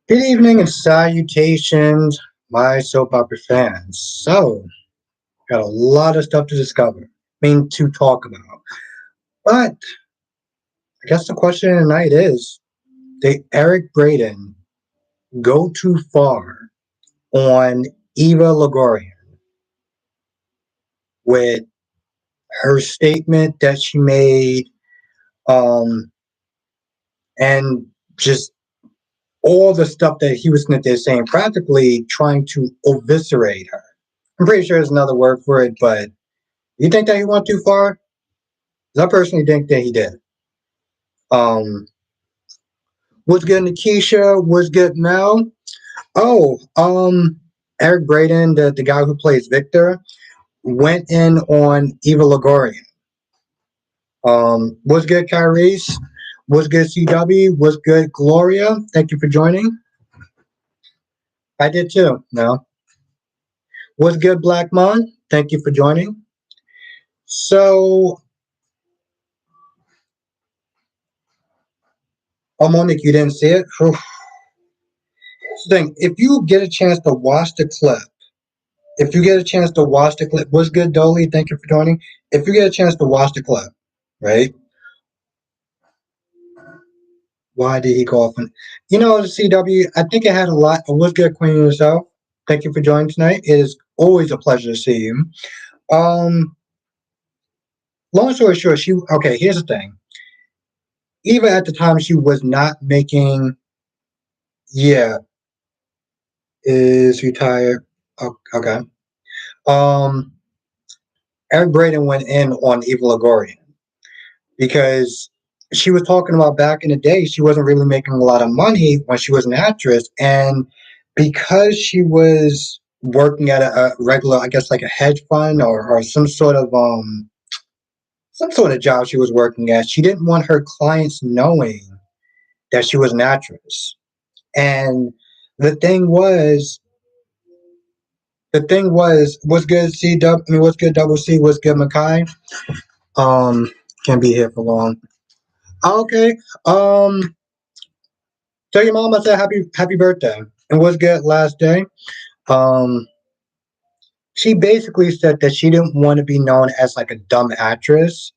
Good evening and salutations, my soap opera fans. So, got a lot of stuff to discover, to talk about. But I guess the question of the night is, did Eric Braeden go too far on Eva Longoria with her statement that she made, um, and just all the stuff that he was saying, practically trying to eviscerate her? I'm pretty sure there's another word for it, but you think that he went too far? 'Cause I personally think that he did. Um, what's good, Nikisha? What's good, Mel? Oh, Eric Braeden, the guy who plays Victor, went in on Eva Longoria. What's good, Kyrese? What's good, CW? What's good, Gloria? Thank you for joining. I did too. No. What's good, Black Mon? Thank you for joining. So, Monique, you didn't see it? Here's the thing. If you get a chance to watch the clip, what's good, Dolly? Thank you for joining. If you get a chance to watch the clip, right? Why did he go off on? The CW, I think it had a lot. What's good, Queen yourself? Thank you for joining tonight. It is always a pleasure to see you. Um, long story short, okay, here's the thing. Even at the time, she was not making, yeah, is retired. Oh, okay. Um, Eric Braeden went in on Eva Longoria because she was talking about back in the day, she wasn't really making a lot of money when she was an actress. And because she was working at a regular, I guess like a hedge fund or some sort of job she was working at, she didn't want her clients knowing that she was an actress. And the thing was, what's good what's good Double C, what's good Makai? Um, can't be here for long. Okay. Tell your mom I said happy birthday. And what's good last day? Um, she basically said that she didn't want to be known as like a dumb actress,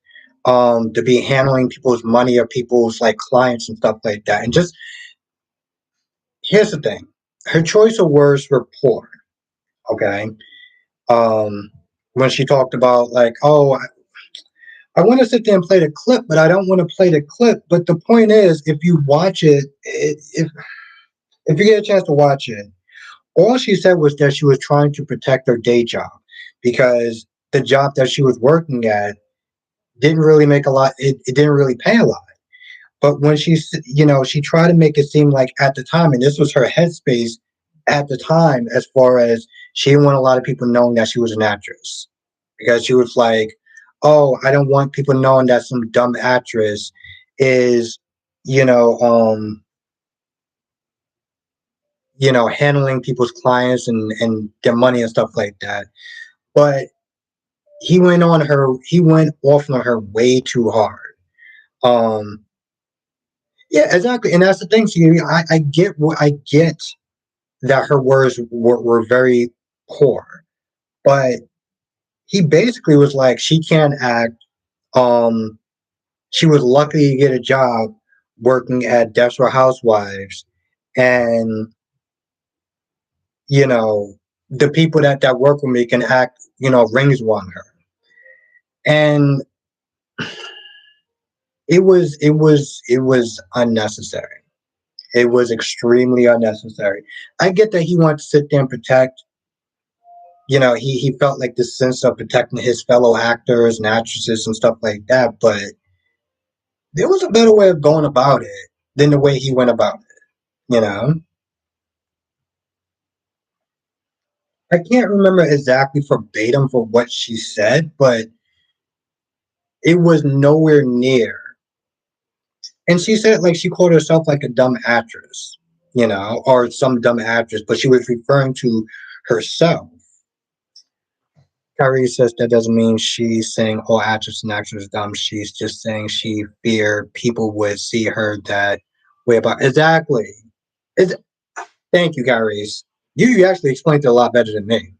to be handling people's money or people's like clients and stuff like that. And just here's the thing, her choice of words were poor. Okay. Um, when she talked about like, oh, I want to sit there and play the clip, but I don't want to play the clip. But the point is, if you watch it, if you get a chance to watch it, all she said was that she was trying to protect her day job because the job that she was working at didn't really make a lot. It didn't really pay a lot. But when she tried to make it seem like at the time, and this was her headspace at the time, as far as she didn't want a lot of people knowing that she was an actress because she was like, oh, I don't want people knowing that some dumb actress is, you know, um, handling people's clients and their money and stuff like that. But he went off on her way too hard. Um, yeah, exactly. And that's the thing. See, I get that her words were very poor, but he basically was like, she can't act. Um, she was lucky to get a job working at Desperate Housewives, and the people that work with me can act, rings on her. And it was unnecessary. It was extremely unnecessary. I get that he wanted to sit there and protect. He felt like this sense of protecting his fellow actors and actresses and stuff like that. But there was a better way of going about it than the way he went about it. I can't remember exactly verbatim for what she said, but it was nowhere near. And she said like she called herself like a dumb actress, or some dumb actress, but she was referring to herself. Kyrie says that doesn't mean she's saying all actors and actors are dumb. She's just saying she feared people would see her that way about exactly. It's, Thank you, Kyrie's. You actually explained it a lot better than me.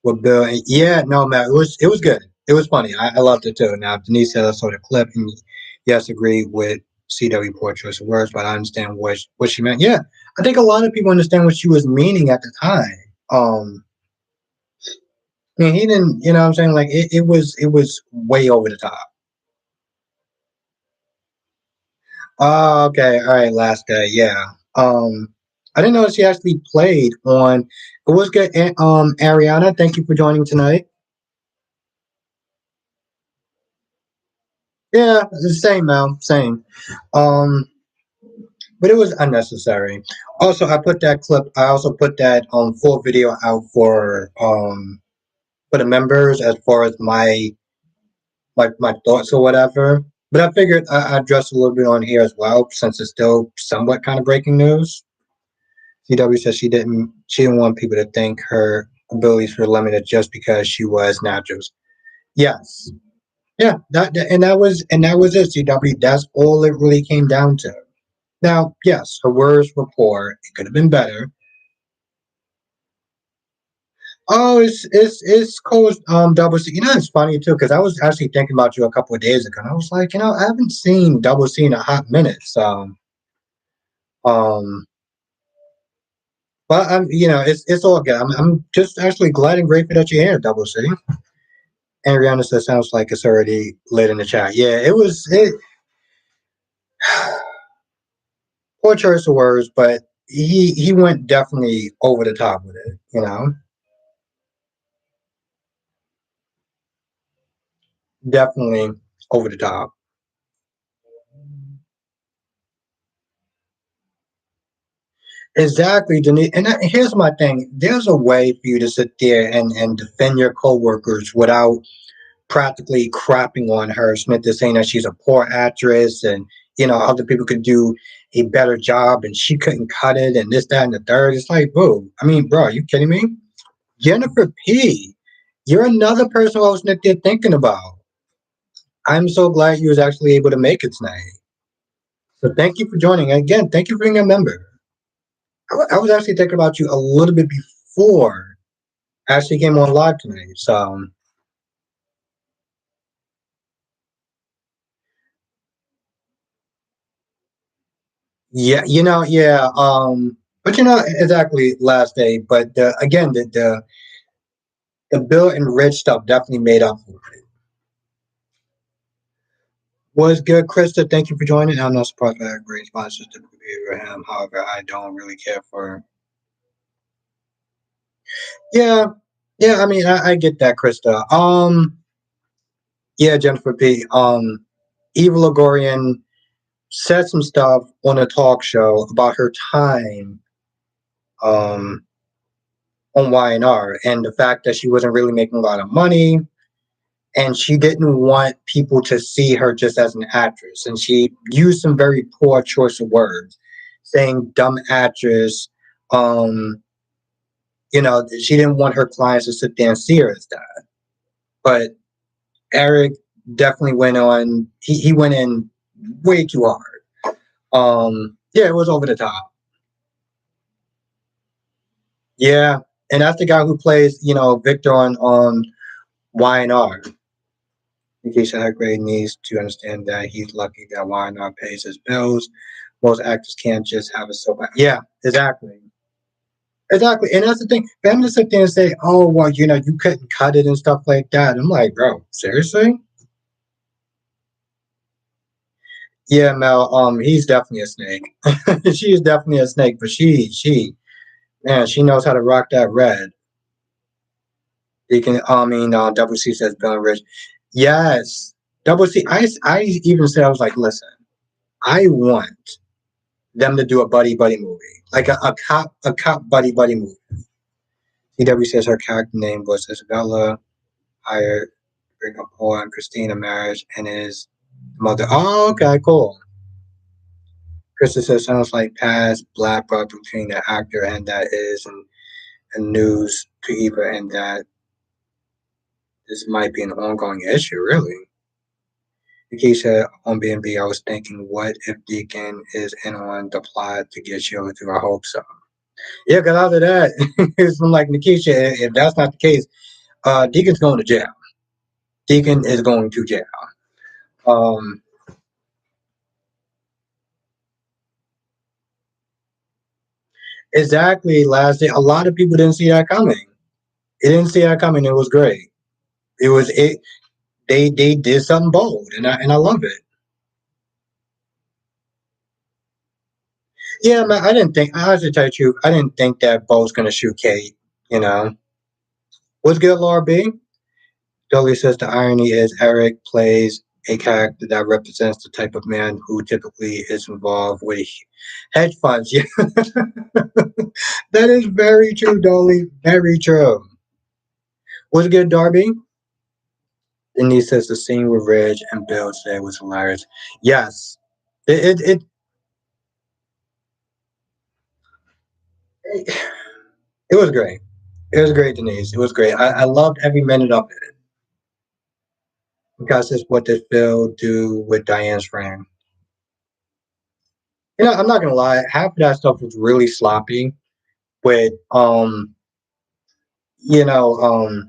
With Bill, yeah, no, man, it was good. It was funny. I loved it too. Now, Denise said I saw the clip, and yes, agree with CW poor choice of words, but I understand what she meant. Yeah, I think a lot of people understand what she was meaning at the time. I mean, he didn't, you know what I'm saying? Like it was way over the top. Oh, okay, all right, last guy, yeah. I didn't know she actually played on. It was good. Ariana, thank you for joining tonight. Yeah, the same, Mel, same. Um, but it was unnecessary. Also, I put that clip. I also put that full video out for the members as far as my thoughts or whatever. But I figured I'd address a little bit on here as well, since it's still somewhat kind of breaking news. CW says she didn't want people to think her abilities were limited just because she was naturals. Yes. Yeah, and that was it, CW. That's all it really came down to. Now, yes, her words were poor. It could have been better. Oh, it's called Double C. You know, it's funny too because I was actually thinking about you a couple of days ago, and I was like, I haven't seen Double C in a hot minute. So, um, but it's all good. I'm just actually glad and grateful that you're here, Double C. And Rihanna says sounds like it's already lit in the chat. Yeah, it was poor choice of words, but he went definitely over the top with it. Definitely over the top. Exactly, Denise. And here's my thing: there's a way for you to sit there and defend your coworkers without practically crapping on her. Smith is saying that she's a poor actress, and other people could do a better job, and she couldn't cut it, and this, that, and the third. It's like, boo. I mean, bro, are you kidding me? Jennifer P. You're another person I was there thinking about. I'm so glad you was actually able to make it tonight. So thank you for joining. Again, thank you for being a member. I was actually thinking about you a little bit before I actually came on live tonight. So yeah, yeah. But exactly last day. But again, the Bill and Rich stuff definitely made up for it. Was good, Krista. Thank you for joining. I'm not surprised by that great sponsors typically Abraham. However, I don't really care for. Yeah, yeah. I mean, I get that, Krista. Yeah, Jennifer P. Eva Logorian said some stuff on a talk show about her time um, on Y&R and the fact that she wasn't really making a lot of money and she didn't want people to see her just as an actress. And she used some very poor choice of words, saying dumb actress. Um, she didn't want her clients to sit there and see her as that. But Eric definitely went on. He went in way too hard. Yeah, it was over the top. Yeah, and that's the guy who plays, Victor on Y&R. In case I grade needs to understand that he's lucky that Y&R pays his bills. Most actors can't just have a soap. Yeah, exactly. Exactly. And that's the thing. For him to sit there and say, oh, well, you couldn't cut it and stuff like that. I'm like, bro, seriously? Yeah, Mel, he's definitely a snake. She is definitely a snake, but man, she knows how to rock that red. You can, I mean, Double C says Bill and Rich. Yes. Double C, I even said, I was like, listen, I want them to do a buddy buddy movie, like a cop buddy buddy movie. CW says her character name was Isabella, hired break up Paul and Christina marriage, and his mother. Oh, okay, cool. Krista says sounds like past black brought between the actor and that is and news to Eva and that this might be an ongoing issue, really. Keisha on B&B, I was thinking, what if Deacon is in on the plot to get you through? I hope so. Yeah, because after that, it's like Nikisha, if that's not the case, Deacon's going to jail. Deacon is going to jail. Um, exactly. Last day, a lot of people didn't see that coming. It didn't see that coming. It was great. It was it. They did something bold, and I love it. Yeah, man. I didn't think. I have to tell you, I didn't think that Bo was gonna shoot Kate. You know, what's good, Laura B? Dolly says the irony is Eric plays a character that represents the type of man who typically is involved with hedge funds. Yeah, that is very true, Dolly. Very true. What's good, Darby? Denise says the scene with Reg and Bill today was hilarious. Yes, it it, it was great. It was great, Denise. It was great. I loved every minute of it. Because it's what did Phil do with Diane's friend? You know, I'm not gonna lie. Half of that stuff was really sloppy. With you know,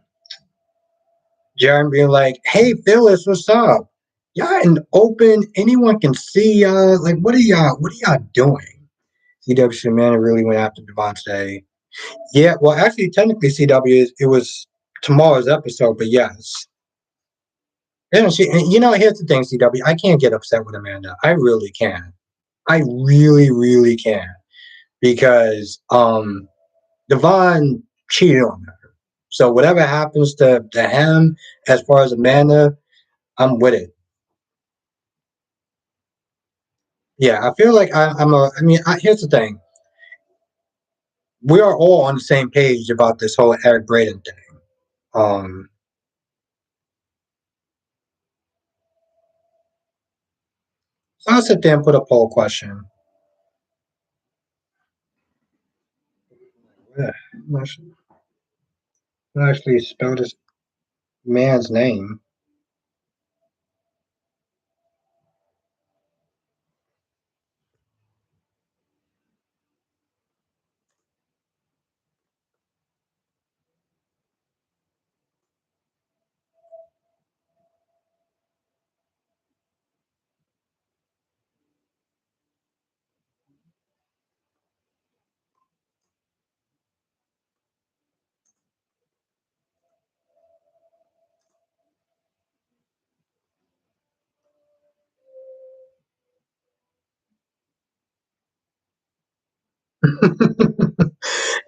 Jaren being like, "Hey, Phyllis, what's up? Y'all in the open. Anyone can see y'all. Like, what are y'all? What are y'all doing?" CW Shimano really went after Devontae. Yeah, well, actually, technically, CW it was tomorrow's episode, but yes. And you know, here's the thing, CW. I can't get upset with Amanda. I really can. I really, really can because Devon cheated on her. So whatever happens to him, as far as Amanda, I'm with it. Yeah, I feel like I'm a. I mean, here's the thing: we are all on the same page about this whole Eric Braeden thing. Um, so I'll sit there and put a poll question. I actually spell this man's name.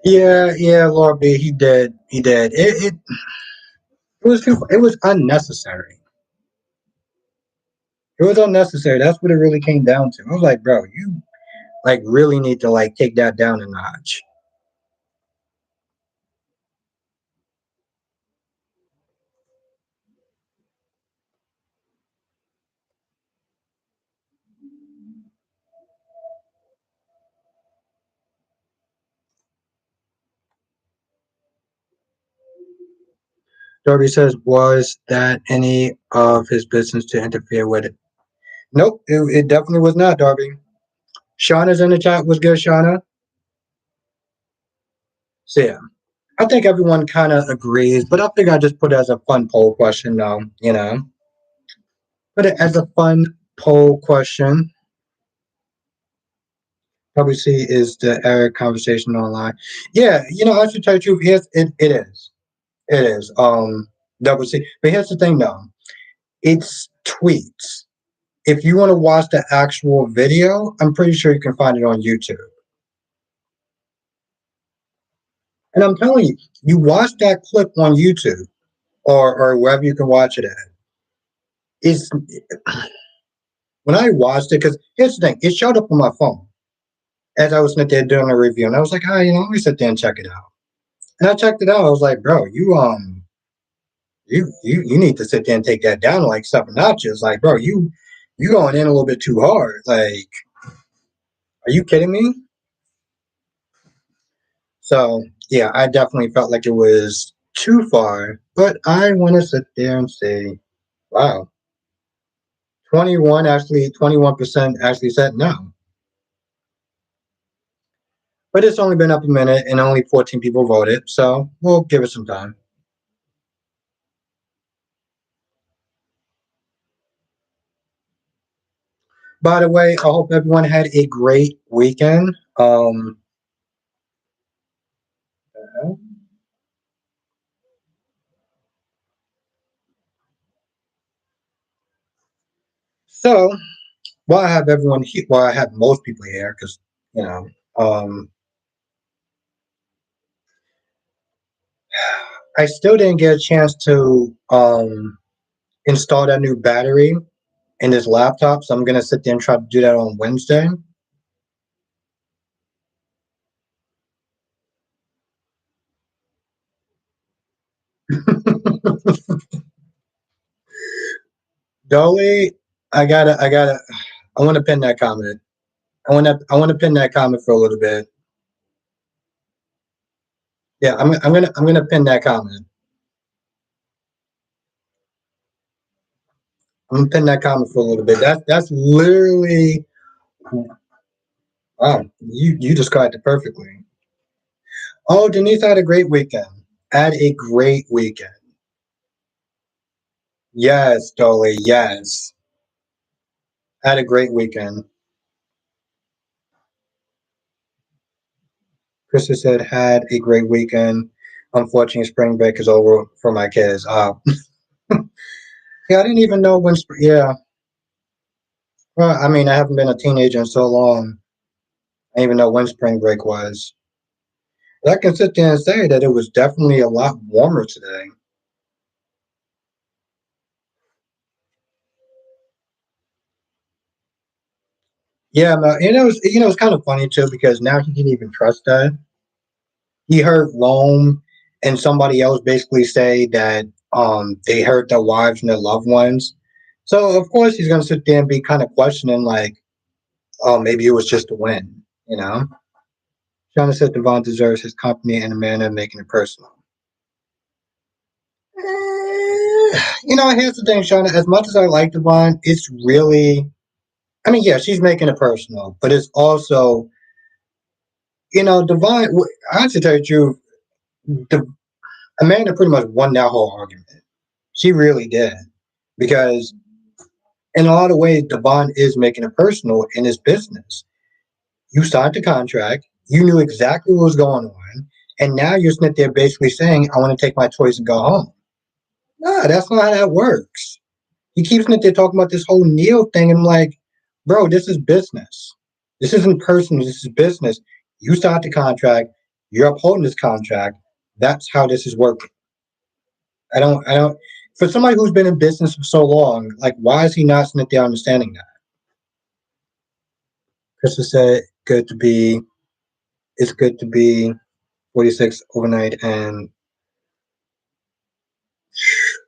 Yeah, yeah, Lord B, he did, he did. It was unnecessary. It was unnecessary. That's what it really came down to. I was like, bro, you like really need to like take that down a notch. Darby says, was that any of his business to interfere with it? Nope, it definitely was not, Darby. Shauna's in the chat. Was good, Shauna? So yeah, I think everyone kind of agrees, but I think I just put it as a fun poll question, though. You know, put it as a fun poll question. Probably see is the Eric conversation online. Yeah, you know, I should tell you the truth. Yes, it is. It is. Double C. But here's the thing, though. It's tweets. If you want to watch the actual video, I'm pretty sure you can find it on YouTube. And I'm telling you, you watch that clip on YouTube or wherever you can watch it at. It's when I watched it, because here's the thing, it showed up on my phone as I was sitting there doing a review, and I was like, you know, let me sit there and check it out. And I checked it out. I was like, bro, you need to sit there and take that down like seven notches. Like, bro, you going in a little bit too hard. Like, are you kidding me? So yeah, I definitely felt like it was too far, but I want to sit there and say, wow, 21% actually said no. But it's only been up a minute and only 14 people voted, so we'll give it some time. By the way, I hope everyone had a great weekend. So, while I have everyone here, well, I have most people here because, you know, um, I still didn't get a chance to install that new battery in this laptop, so I'm gonna sit there and try to do that on Wednesday. Dolly, I want to pin that comment. I want to pin that comment for a little bit. Yeah, I'm gonna pin that comment. I'm gonna pin that comment for a little bit. That's literally wow. You described it perfectly. Oh, Denise had a great weekend. Had a great weekend. Yes, Dolly. Yes, had a great weekend. Krista said had a great weekend. Unfortunately, spring break is over for my kids. Yeah, I didn't even know when. Yeah, well, I mean, I haven't been a teenager in so long. I didn't even know when spring break was. But I can sit there and say that it was definitely a lot warmer today. Yeah, and it's kind of funny too because now he can even trust that. He heard Rome and somebody else basically say that they hurt their wives and their loved ones. So of course he's gonna sit there and be kind of questioning like, oh, maybe it was just a win, you know? Shauna said Devon deserves his company in a manner of making it personal. Here's the thing, Shauna. As much as I like Devon, it's really, I mean, yeah, she's making it personal, but it's also, Devon, I have to tell you the truth, the, Amanda pretty much won that whole argument. She really did. Because in a lot of ways, Devon is making it personal in his business. You signed the contract, you knew exactly what was going on, and now you're sitting there basically saying, I want to take my toys and go home. No, that's not how that works. He keeps sitting there talking about this whole Neil thing, and I'm like, bro, this is business. This isn't personal, this is business. You signed the contract, you're upholding this contract. That's how this is working. I don't, for somebody who's been in business for so long, like, why is he not sitting there understanding that? Krista said, it's good to be 46 overnight. And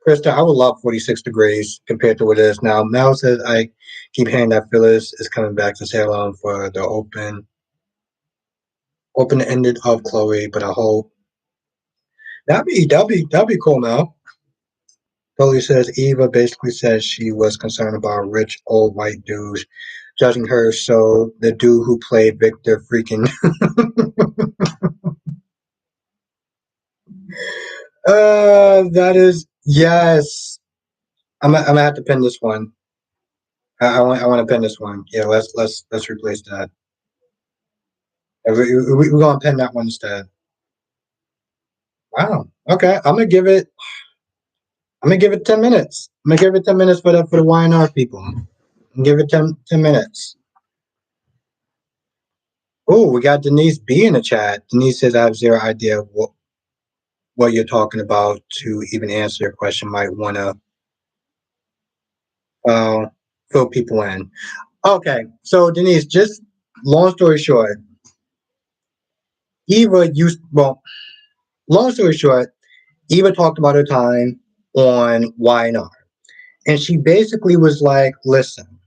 Krista, I would love 46 degrees compared to what it is now. Mel says, I keep hearing that Phyllis is coming back to say hello for the open ended of Chloe, but I hope that'd be cool, Mel. Chloe says Eva basically says she was concerned about rich old white dudes judging her, so the dude who played Victor freaking that is yes. I'm gonna have to pin this one. I want to pin this one. Yeah, let's replace that. We're gonna pin that one instead. Wow. Okay. I'm gonna give it 10 minutes. I'm gonna give it 10 minutes for the YNR people. Give it 10 minutes. Oh, we got Denise B in the chat. Denise says I have zero idea what you're talking about to even answer your question. Might wanna uh, fill people in. Okay. So Denise, just long story short, Eva used well. Long story short, Eva talked about her time on YNR. And she basically was like, listen,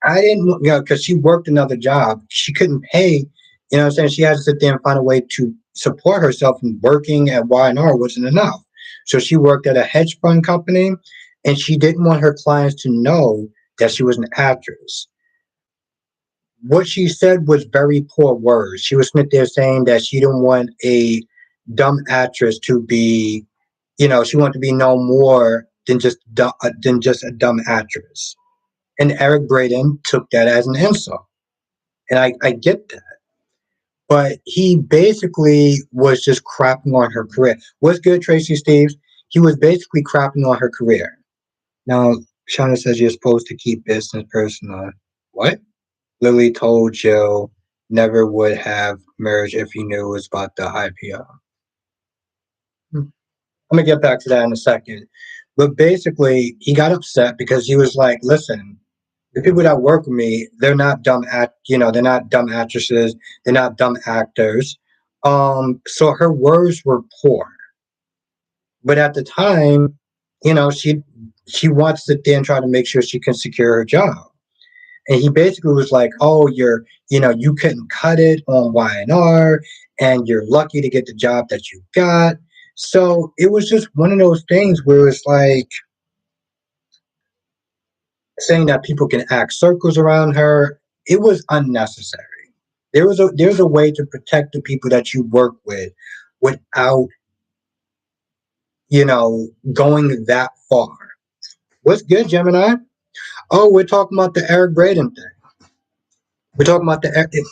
I didn't, because she worked another job. She couldn't pay, what I'm saying? She had to sit there and find a way to support herself, and working at YNR wasn't enough. So she worked at a hedge fund company. and she didn't want her clients to know that she was an actress. What she said was very poor words. She was sitting there saying that she didn't want a dumb actress to be, she wanted to be no more than just a dumb actress. And Eric Braeden took that as an insult, and I get that. But he basically was just crapping on her career. What's good, Tracy Steves? He was basically crapping on her career. Now, Shauna says you're supposed to keep business personal. What? Lily told Joe never would have merged if he knew it was about the IPO. I'm gonna get back to that in a second. But basically, he got upset because he was like, "Listen, the people that work with me, they're not they're not dumb actresses, they're not dumb actors." So her words were poor, but at the time, she wants to sit there and try to make sure she can secure her job. And he basically was like, "Oh, you couldn't cut it on Y&R, and you're lucky to get the job that you got." So it was just one of those things where it's like saying that people can act circles around her. It was unnecessary. There's a way to protect the people that you work with without going that far. What's good, Gemini? Oh, we're talking about the Eric Braeden thing. We're talking about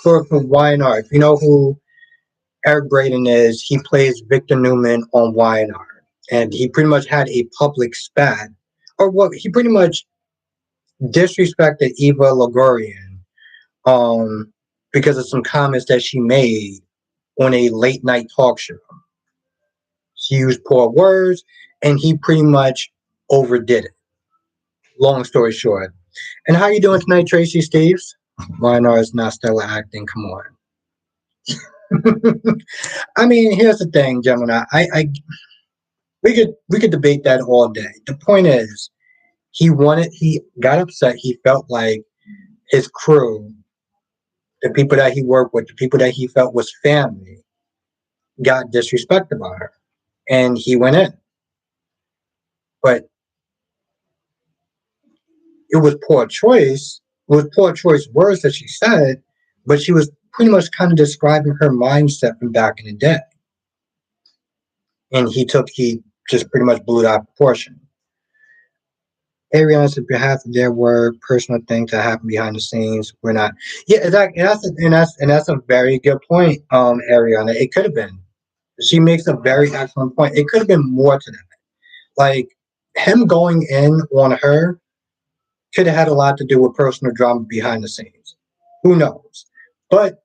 for Y&R. If you know who Eric Braeden is, he plays Victor Newman on Y&R, and he pretty much had a public spat, or what he pretty much disrespected Eva Logorian, um, because of some comments that she made on a late night talk show. She used poor words, and he pretty much overdid it. Long story short. And how you doing tonight, Tracy Steves? Y&R is not stellar acting. Come on. I mean, here's the thing, Gemini. We could debate that all day. The point is, he got upset. He felt like his crew, the people that he worked with, the people that he felt was family, got disrespected by her, and he went in. But it was poor choice. It was poor choice words that she said, but she was pretty much kind of describing her mindset from back in the day. And he just pretty much blew it out of proportion. Ariana said, perhaps there were personal things that happened behind the scenes. We're not. Yeah, exactly. And that's a very good point, Ariana. It could have been. She makes a very excellent point. It could have been more to that. Like him going in on her could have had a lot to do with personal drama behind the scenes. Who knows? But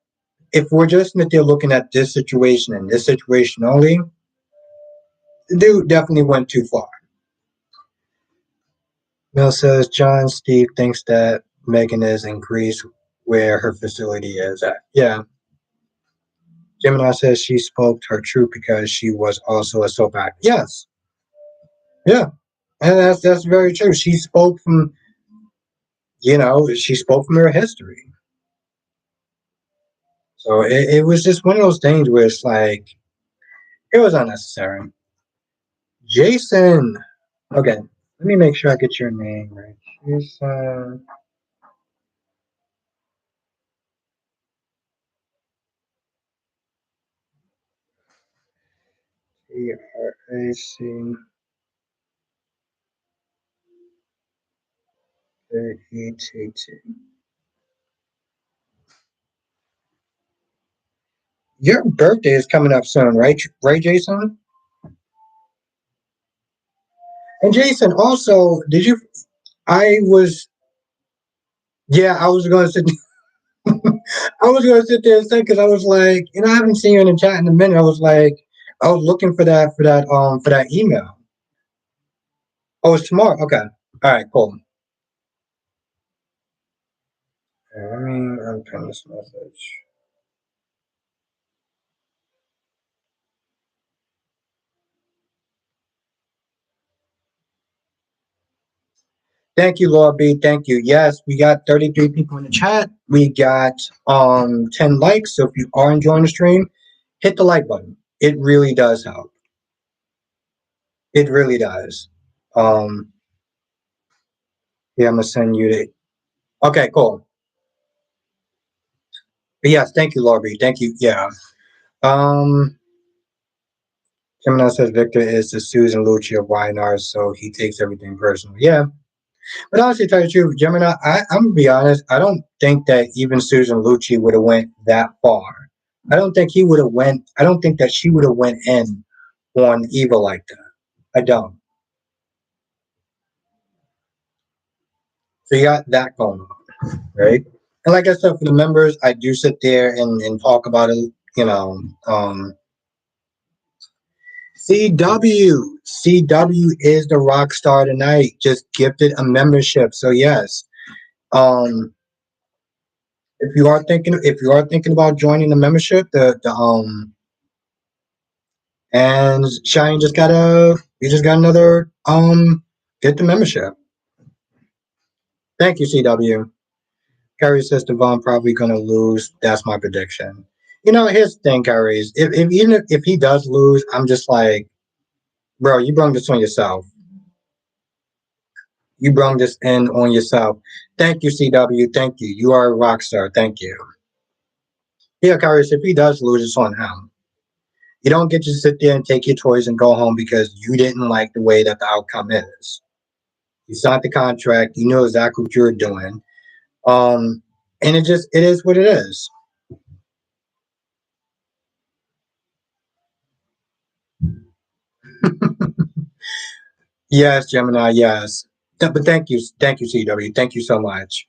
if we're just there looking at this situation and this situation only, the dude definitely went too far. Mel says John Steve thinks that Megan is in Greece where her facility is at. Yeah. Gemini says she spoke her truth because she was also a soap actor. Yes. Yeah. And that's very true. She spoke from her history. So it was just one of those things where it's like it was unnecessary. Jason. Okay. Let me make sure I get your name right. Jason. T-R-A-C-A-E-T-T. Your birthday is coming up soon, right? Right, Jason? And Jason, also, did you? I was, yeah, I was going to sit. I was going to sit there and say because I was like, I haven't seen you in the chat in a minute. I was looking for that email. Oh, it's tomorrow. Okay. All right. Cool. Okay, let me unpin this message. Thank you, Laura B. Thank you. Yes, we got 33 people in the chat. We got 10 likes. So if you are enjoying the stream, hit the like button. It really does help. It really does. Um, Yeah, I'm gonna send you the. Okay, cool. But yes, thank you, Laurie. Thank you. Yeah. Um, Gemini says Victor is the Susan Lucci of YNR, so he takes everything personal. Yeah, but honestly, to tell you the truth, Gemini, I'm gonna be honest. I don't think that even Susan Lucci would have went that far. I don't think he would have went. I don't think that she would have went in on evil like that. I don't. So you got that going on, right? And like I said, for the members, I do sit there and talk about it. You know, CW is the rock star tonight. Just gifted a membership. So yes, um, if you are thinking about joining the membership, the and Shine just got a you just got another get the membership. Thank you, CW. Curry says Devon probably gonna lose. That's my prediction. You know, here's the thing, Curry. If even if he does lose, I'm just like, bro, you brought this on yourself. You brought this in on yourself. Thank you, CW. Thank you. You are a rock star. Thank you. Yeah, Curry, if he does lose, it's on him. You don't get to sit there and take your toys and go home because you didn't like the way that the outcome is. You signed the contract. You know exactly what you're doing. And it is what it is. Yes, Gemini. Yes, but thank you, CW. Thank you so much.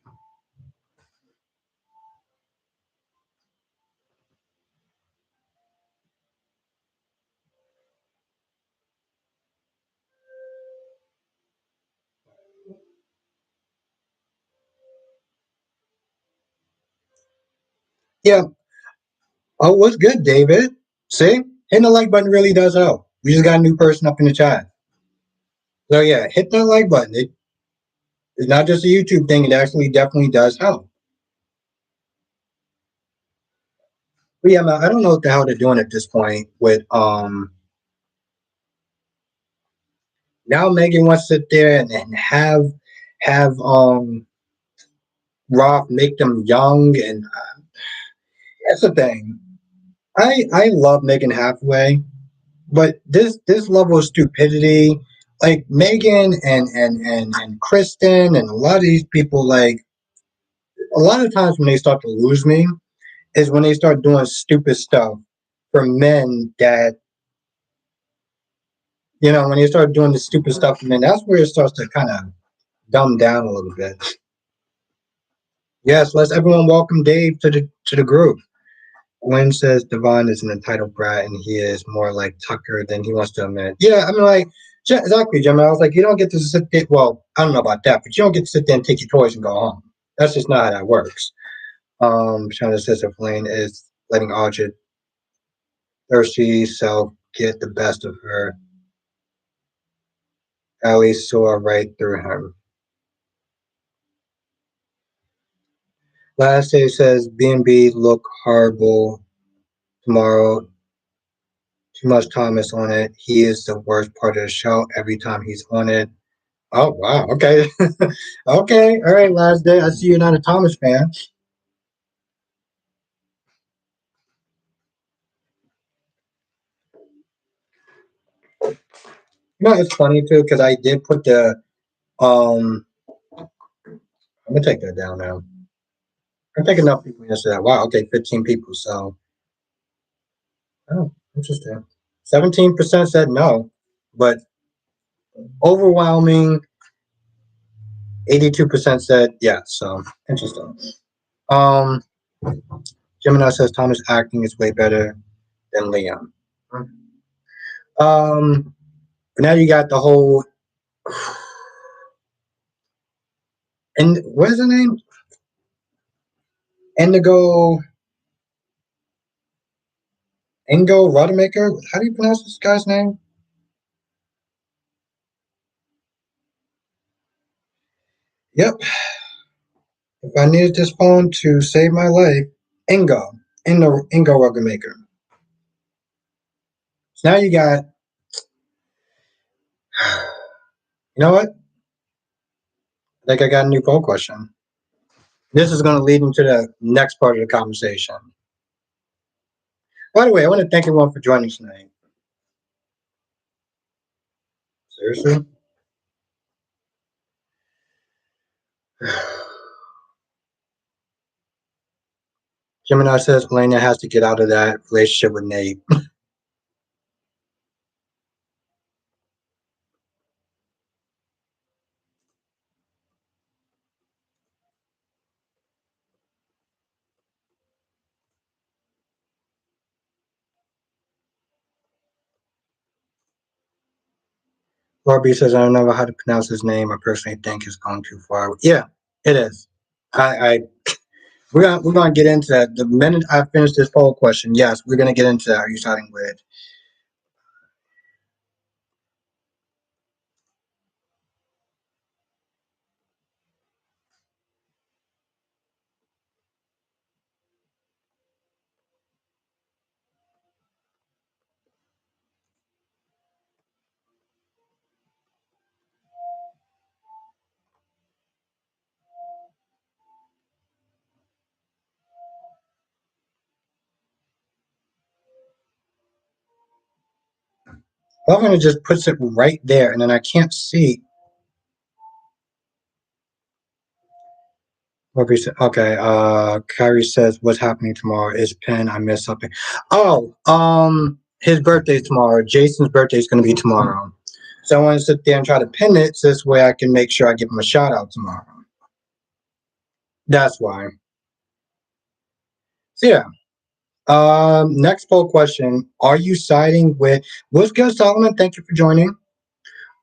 Yeah. Oh, what's good, David? See, hitting the like button really does help. We just got a new person up in the chat. So yeah, hit that like button. It's not just a YouTube thing. It actually definitely does help. But yeah, man, I don't know what the hell they're doing at this point with now Megan wants to sit there and have Roth make them young and that's the thing. I love Megan Hathaway, but this level of stupidity, like Megan and Kristen and a lot of these people, like a lot of times when they start to lose me is when they start doing stupid stuff for men that when they start doing the stupid stuff for men, that's where it starts to kind of dumb down a little bit. Yes, let's everyone welcome Dave to the group. Gwen says Devon is an entitled brat and he is more like Tucker than he wants to admit. Yeah, I mean, like, exactly, Jim. I was like, you don't get to sit there. Well, I don't know about that, but you don't get to sit there and take your toys and go home. That's just not how that works. Shonda says if Lane is letting Audrey thirsty self get the best of her, Allie saw right through him. Last day says B&B look horrible tomorrow. Too much Thomas on it. He is the worst part of the show every time he's on it. Oh wow. Okay. Okay. All right. Last day. I see you're not a Thomas fan. You know, it's funny too because I did put the um. I'm gonna take that down now. I think enough people answered that. Wow. Okay. 15 people. So oh, interesting. 17% said no, but overwhelming 82% said yes. So interesting. Um, Gemini says Thomas acting is way better than Liam. But now you got the whole and what is the name? Indigo Ingo Rademacher. How do you pronounce this guy's name? Yep. If I needed this phone to save my life, Ingo. Ingo Rademacher. So now you got you know what? I think I got a new poll question. This is going to lead into the next part of the conversation. By the way, I want to thank everyone for joining tonight. Seriously? Gemini says Elena has to get out of that relationship with Nate. Laura B says I don't know how to pronounce his name. I personally think it's going too far. Yeah, it is. I we're gonna get into that the minute I finish this poll question. Yes, we're gonna get into that. Are you starting with? Well, I'm gonna just puts it right there, and then I can't see. Okay, Kyrie says, "What's happening tomorrow?" Is Penn? I missed something. Oh, his birthday's tomorrow. Jason's birthday is going to be tomorrow, so I want to sit there and try to pin it so this way I can make sure I give him a shout out tomorrow. That's why. So yeah. Next poll question: Are you siding with? What's good, Solomon? Thank you for joining.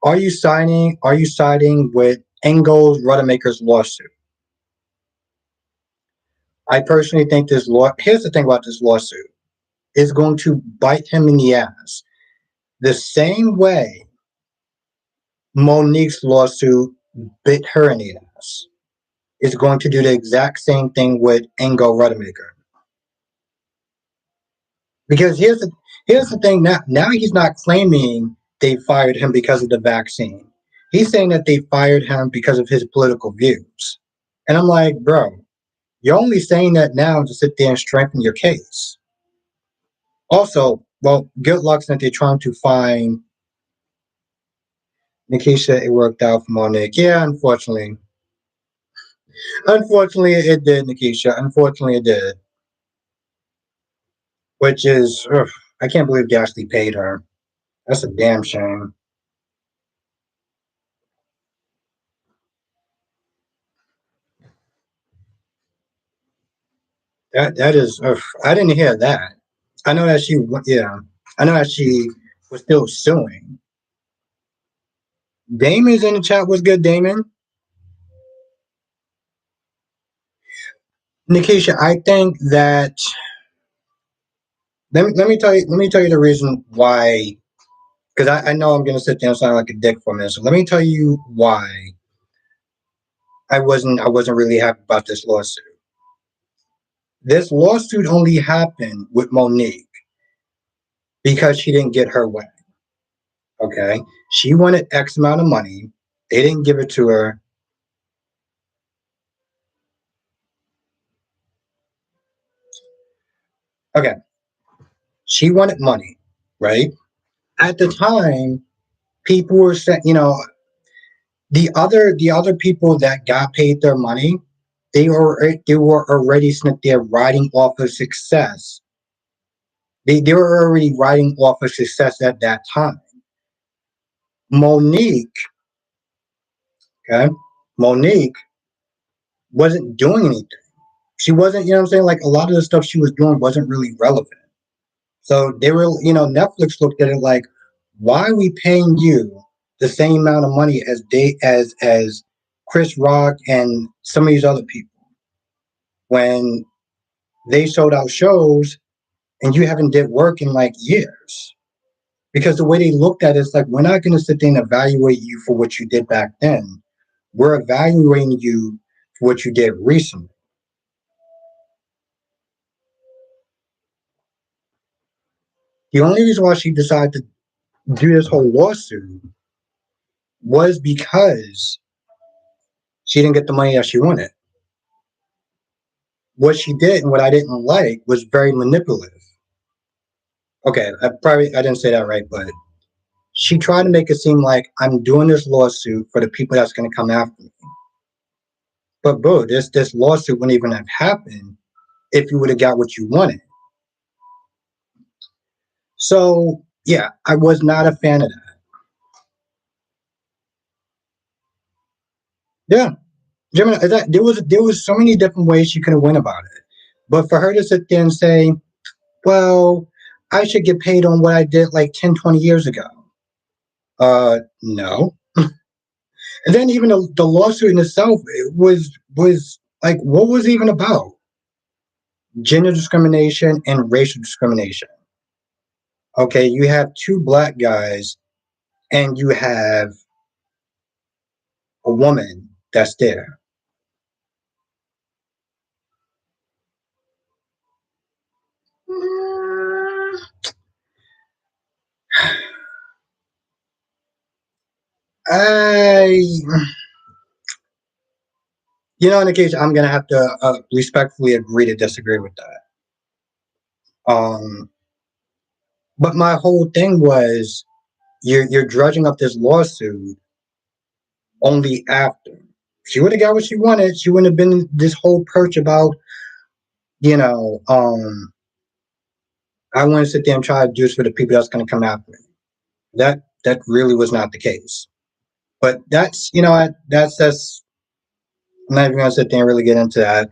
Are you siding? Are you siding with Ingo's Rademacher's lawsuit? I personally think this law. Here's the thing about this lawsuit: is going to bite him in the ass. The same way Monique's lawsuit bit her in the ass is going to do the exact same thing with Ingo Rademacher. Because here's the thing now he's not claiming they fired him because of the vaccine. He's saying that they fired him because of his political views. And I'm like, bro, you're only saying that now to sit there and strengthen your case. Also, well, good luck since they're trying to find Nikisha. It worked out for Monique. Yeah, unfortunately. Unfortunately, it did, Nikisha. Unfortunately, it did. Which is, ugh, I can't believe they actually paid her. That's a damn shame. That is, ugh, I didn't hear that. I know that yeah, I know that she was still suing. Damon's in the chat. What's good, Damon? Nikisha, I think that let me tell you the reason why. Because I know I'm gonna sit there and sound like a dick for a minute. So let me tell you why I wasn't really happy about this lawsuit. This lawsuit only happened with Monique because she didn't get her way. Okay, she wanted X amount of money. They didn't give it to her. Okay, she wanted money, right? At the time, people were saying, the other people that got paid their money, they were already sitting there riding off of success. They were already riding off of success at that time. Monique, okay, Monique wasn't doing anything. She wasn't, you know what I'm saying? Like a lot of the stuff she was doing wasn't really relevant. So they were, Netflix looked at it like, why are we paying you the same amount of money as Chris Rock and some of these other people when they sold out shows and you haven't did work in like years? Because the way they looked at it is like, we're not going to sit there and evaluate you for what you did back then. We're evaluating you for what you did recently. The only reason why she decided to do this whole lawsuit was because She didn't get the money that she wanted. What she did and what I didn't like was very manipulative. Okay, I didn't say that right, but she tried to make it seem like I'm doing this lawsuit for the people that's going to come after me. But bro, this lawsuit wouldn't even have happened if you would have got what you wanted. So yeah, I was not a fan of that. Yeah, Gemini, there was so many different ways she could have went about it, but for her to sit there and say, "Well, I should get paid on what I did like 10, 20 years ago," no. And then even the lawsuit in itself was like, what was it even about? Gender discrimination and racial discrimination. Okay, you have two black guys and you have a woman that's there. I, in the case, I'm gonna have to respectfully agree to disagree with that. But my whole thing was you're dredging up this lawsuit only after she would have got what she wanted. She wouldn't have been this whole perch about you know I want to sit there and try to do this for the people that's going to come after me. That really was not the case. But that's that's I'm not even going to sit there and really get into that.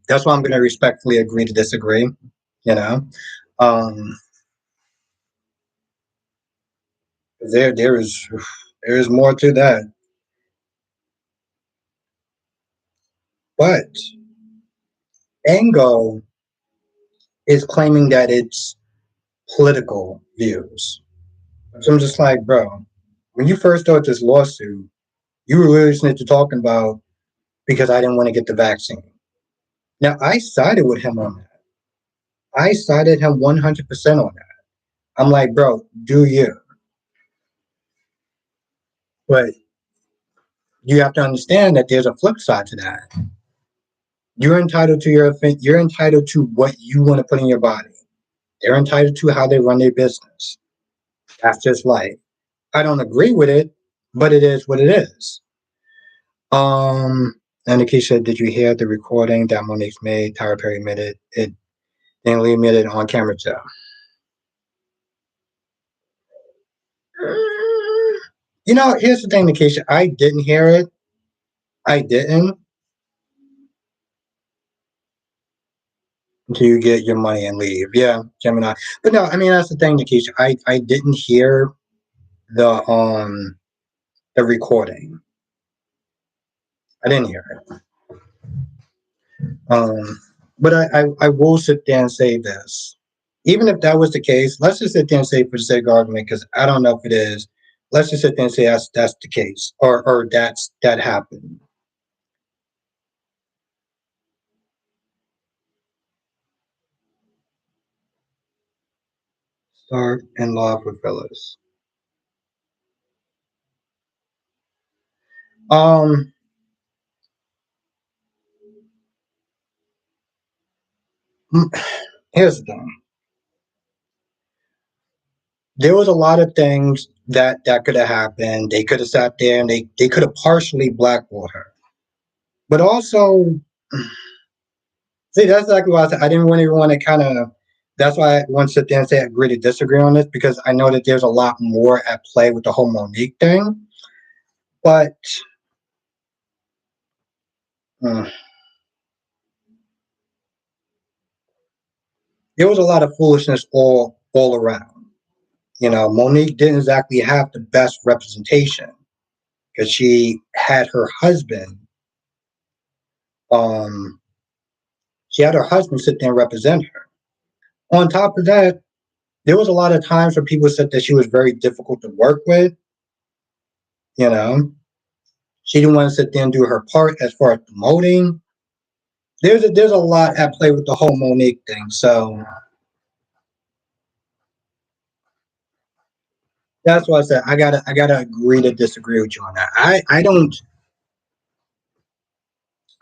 That's why I'm going to respectfully agree to disagree. You know, um, there is more to that, but Ingo is claiming that it's political views. So I'm just like, bro, when you first started this lawsuit, you were really listening to talking about because I didn't want to get the vaccine. Now I sided with him on that. I sided him 100% on that. I'm like, bro, do you? But you have to understand that there's a flip side to that. You're entitled to what you want to put in your body. They're entitled to how they run their business. That's just life. I don't agree with it, but it is what it is. And Nikisha, did you hear the recording that Monique's made? Tyra Perry admitted it. Didn't Lee admitted on camera too. Here's the thing, Nikisha. I didn't hear it. I didn't until you get your money and leave. Yeah, Gemini. But no, I mean that's the thing, Nikisha. I didn't hear the recording. I didn't hear it. But I will sit there and say this. Even if that was the case, let's just sit there and say for the sake of argument, because I don't know if it is. Let's just sit there and say that's the case, or that happened. Start in law for Phyllis. Um, Here's the thing. There was a lot of things that could have happened. They could have sat there and they could have partially blackballed her. But also, see, that's exactly why I said I didn't really want to kind of. That's why I want to sit there and say I agree to disagree on this because I know that there's a lot more at play with the whole Monique thing. But uh, there was a lot of foolishness all around. Monique didn't exactly have the best representation because um, she had her husband sit there and represent her. On top of that, there was a lot of times where people said that she was very difficult to work with. You know, she didn't want to sit there and do her part as far as promoting. There's a lot at play with the whole Monique thing. So that's why I said I gotta agree to disagree with you on that. I don't.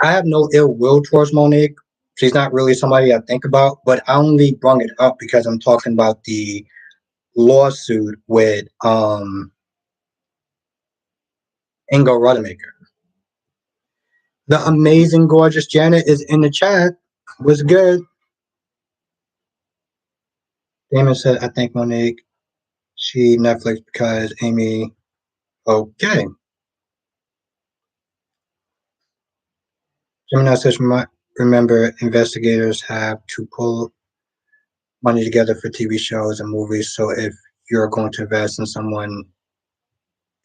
I have no ill will towards Monique. She's not really somebody I think about, but I only brung it up because I'm talking about the lawsuit with Ingo Rademacher. The amazing, gorgeous Janet is in the chat. Was good. Damon said, I think Monique, she Netflix because Amy. Okay. Gemini says, remember, investigators have to pull money together for TV shows and movies. So if you're going to invest in someone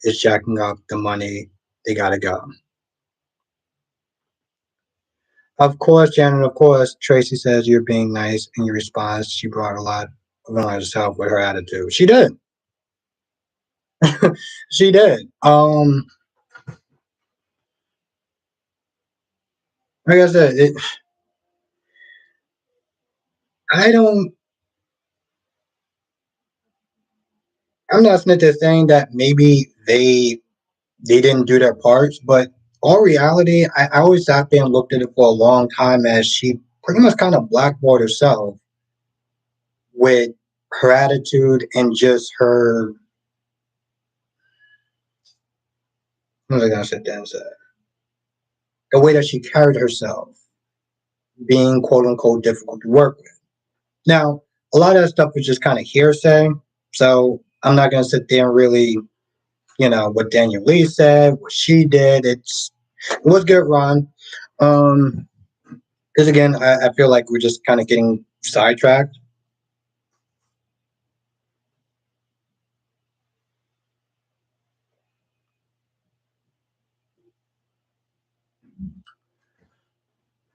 is jacking up the money, they gotta go. Of course, Janet, of course, Tracy says you're being nice in your response. She brought a lot of herself with her attitude. She did. She did. Like I said, I don't. I'm not saying that maybe they didn't do their parts, but all reality, I always sat there and looked at it for a long time as she pretty much kind of blackballed herself with her attitude and just her. What was I gonna sit there and say? The way that she carried herself, being quote unquote difficult to work with. Now, a lot of that stuff was just kind of hearsay, so I'm not gonna sit there and really, what Daniel Lee said, what she did. It was good, Ron. Because again, I feel like we're just kind of getting sidetracked.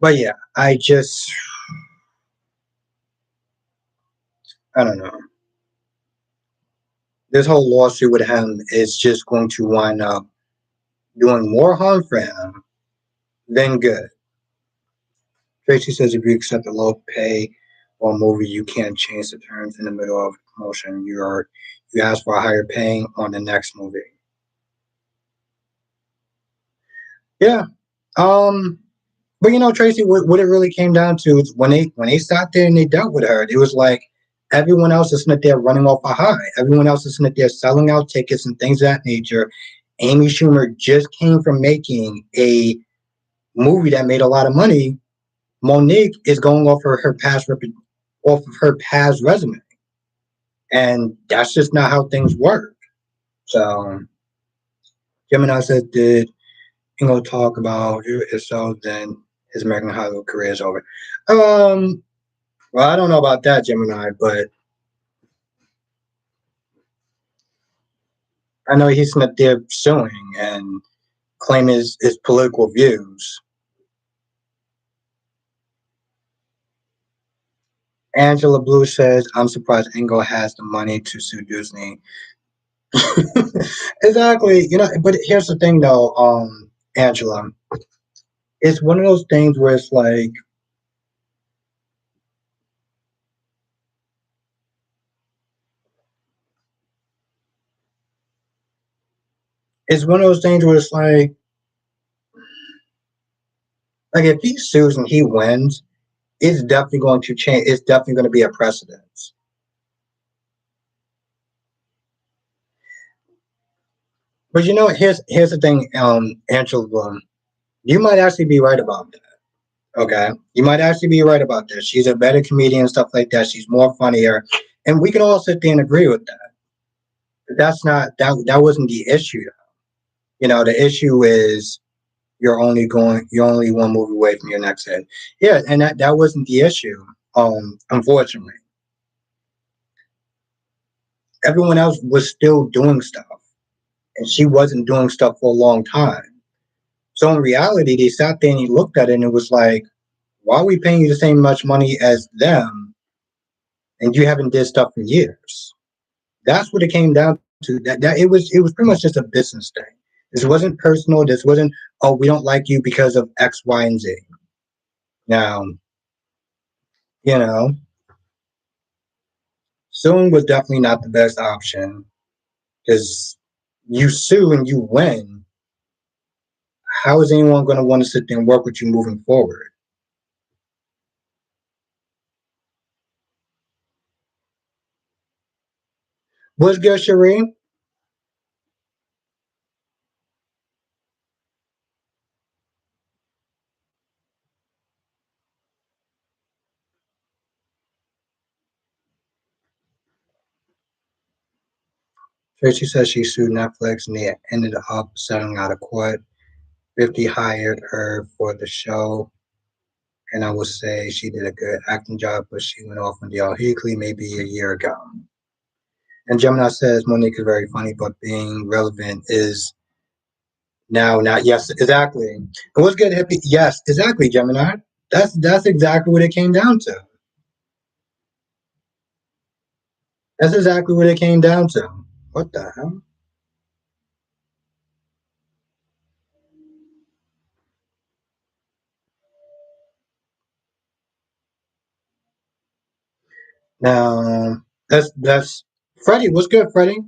But yeah, I don't know. This whole lawsuit with him is just going to wind up doing more harm for him than good. Tracy says if you accept a low pay or movie, you can't change the terms in the middle of promotion. You ask for a higher paying on the next movie. Yeah. Um. But Tracy, what it really came down to is when they sat there and they dealt with her, it was like everyone else is sitting there running off a high. Everyone else is sitting there selling out tickets and things of that nature. Amy Schumer just came from making a movie that made a lot of money. Monique is going off of her past resume, and that's just not how things work. So Gemini said, "Did Ingo talk about you? If so, then his American Hollywood career is over." Well, I don't know about that, Gemini, but I know he's not there suing and claim his political views. Angela Blue says, "I'm surprised Ingo has the money to sue Disney." Exactly. But here's the thing though, Angela. It's one of those things where it's like it's one of those things where it's like if he sues and he wins, it's definitely going to change. It's definitely going to be a precedent. But here's the thing, Angela. You might actually be right about that. Okay, you might actually be right about this. She's a better comedian and stuff like that. She's more funnier, and we can all sit there and agree with that. But that's not that wasn't the issue. The issue is you're only one movie away from your next hit. Yeah, and that wasn't the issue. Unfortunately, everyone else was still doing stuff, and she wasn't doing stuff for a long time. So in reality, they sat there and he looked at it and it was like, why are we paying you the same much money as them, and you haven't did stuff for years? That's what it came down to. That it was pretty much just a business thing. This wasn't personal. This wasn't, oh, we don't like you because of X, Y, and Z. Now, you know, suing was definitely not the best option because you sue and you win. how is anyone going to want to sit there and work with you moving forward? What's good, Sheree? Tracy says she sued Netflix and they ended up settling out of court. 50 hired her for the show, and I would say she did a good acting job, but she went off on Dale Hickley maybe a year ago. And Gemini says Monique is very funny, but being relevant is now not. Yes, exactly. And what's good, hippie? Yes, exactly, Gemini. That's exactly what it came down to. That's exactly what it came down to. What the hell? Now that's Freddie. What's good, Freddie?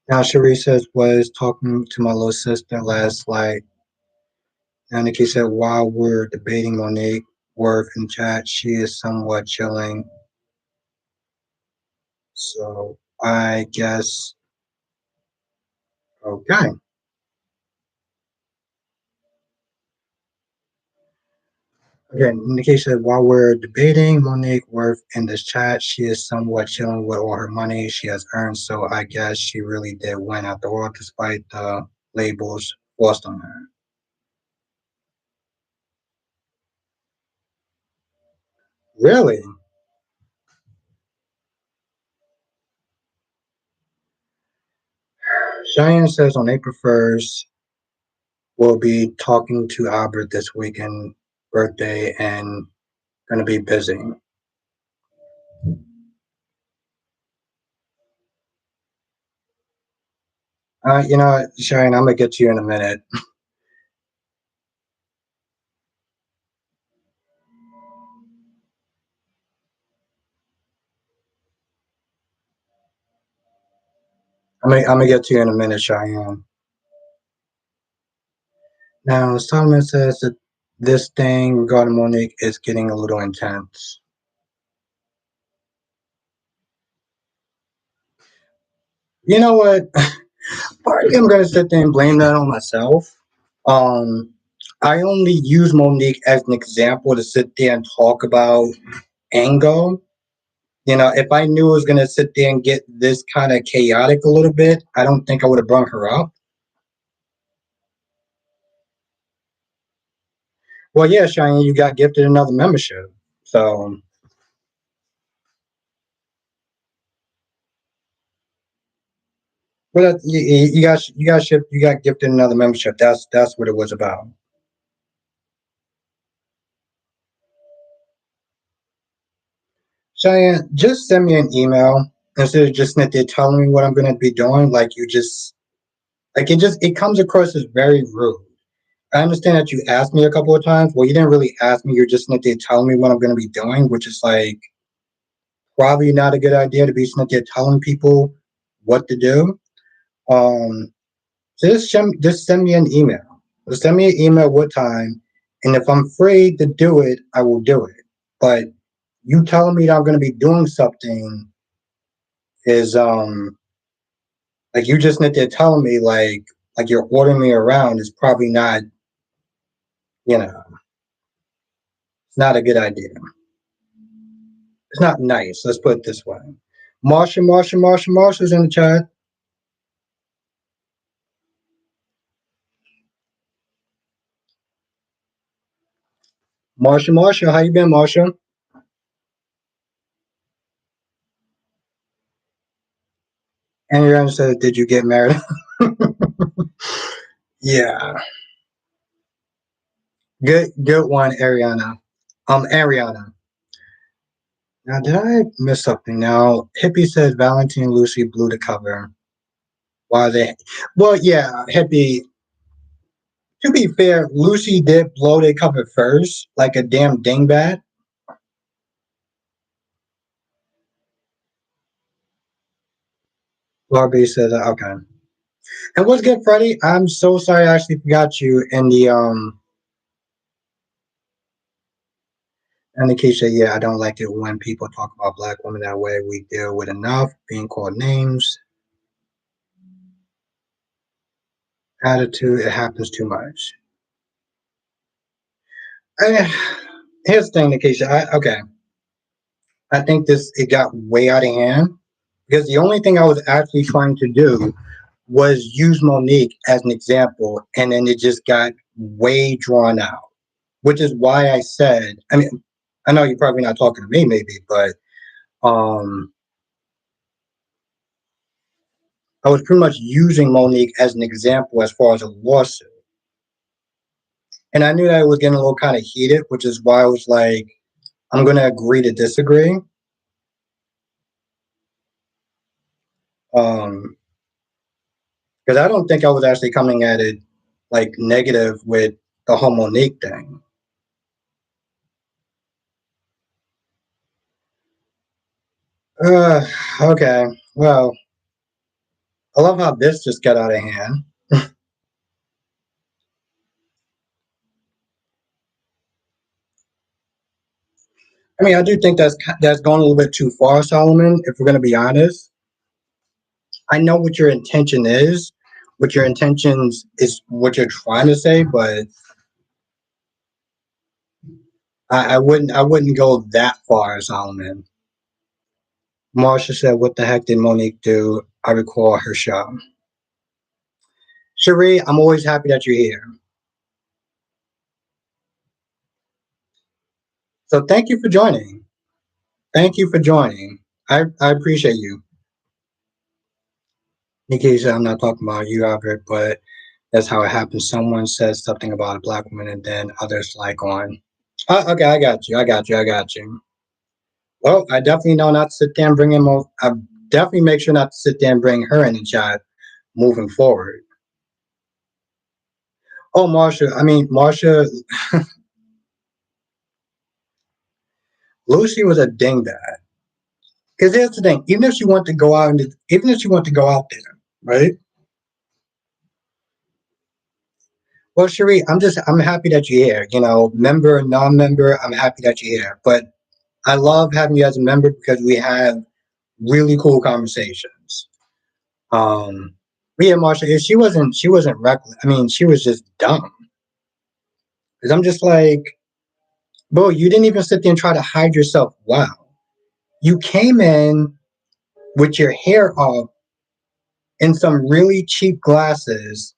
Now Cherie says was talking to my little sister last night. And Nikki said while we're debating Monique work in chat, she is somewhat chilling. So I guess okay. Again, Nikki said while we're debating Monique worth in this chat, she is somewhat chilling with all her money she has earned. So I guess she really did win after all, despite the labels forced on her. Really? Cheyenne says on April 1st, we'll be talking to Albert this weekend, birthday, and gonna be busy. You know what, Cheyenne, I'm gonna get to you in a minute. I'm gonna get to you in a minute, Cheyenne. Now, Solomon says that this thing regarding Monique is getting a little intense. You know what? Partly I'm gonna sit there and blame that on myself. Um, I only use Monique as an example to sit there and talk about Ingo. You know, if I knew it was gonna sit there and get this kind of chaotic a little bit, I don't think I would have brought her up. Well, yeah, Cheyenne, you got gifted another membership. So, well, you got gifted another membership. That's what it was about. Cheyenne, just send me an email instead of just sitting there telling me what I'm gonna be doing. Like you just like it comes across as very rude. I understand that you asked me a couple of times. Well, you didn't really ask me. You're just sitting there telling me what I'm gonna be doing, which is like probably not a good idea to be sitting there telling people what to do. Um, so just send me an email. Just send me an email what time, and if I'm free to do it, I will do it. But you telling me that I'm going to be doing something is like you just need to telling me like you're ordering me around is probably not it's not a good idea. It's not nice. Let's put it this way. Marsha's in the chat. Marsha, how you been, Marsha? And Ariana said, "Did you get married?" Yeah, good one, Ariana. Ariana. Now, did I miss something? Now, Hippie says Valentine and Lucy blew the cover. Why they? Well, yeah, Hippie. To be fair, Lucy did blow the cover first, like a damn dingbat. Barbie says, okay. And what's good, Freddie? I'm so sorry I actually forgot you in the case that yeah, I don't like it when people talk about black women that way. We deal with enough being called names, attitude, it happens too much. Eh, Here's the thing, Nikisha. Okay, I think this it got way out of hand because the only thing I was actually trying to do was use Monique as an example, and then it just got way drawn out, which is why I said, I mean, I know you're probably not talking to me, maybe, but um, I was pretty much using Monique as an example as far as a lawsuit. And I knew that it was getting a little kind of heated, which is why I was like, I'm going to agree to disagree. Um, because I don't think I was actually coming at it like negative with the whole Monique thing. Uh, okay. Well, I love how this just got out of hand. I mean, I do think that's going a little bit too far, Solomon. If we're going to be honest, I know what your intention is. What your intentions is what you're trying to say, but I wouldn't go that far, Solomon. Marsha said, "What the heck did Monique do?" I recall her show. Cherie, I'm always happy that you're here. So thank you for joining. Thank you for joining. I appreciate you. Nikki said, I'm not talking about you, Albert, but that's how it happens. Someone says something about a black woman and then others like on. Okay, I got you. I got you. I got you. Well, I definitely know not to sit there and bring him over. I definitely make sure not to sit there and bring her in the chat moving forward. Oh, Marsha. I mean, Marsha, Lucy was a dingbat. Because here's the thing: even if she wanted to go out and even if she wanted to go out there, right? Well, Cherie, I'm happy that you're here. You know, member, non-member, I'm happy that you're here. But I love having you as a member because we have really cool conversations. Um, but yeah, Marsha, she wasn't reckless. I mean, she was just dumb. Because I'm just like, bro, you didn't even sit there and try to hide yourself. Wow, you came in with your hair up in some really cheap glasses.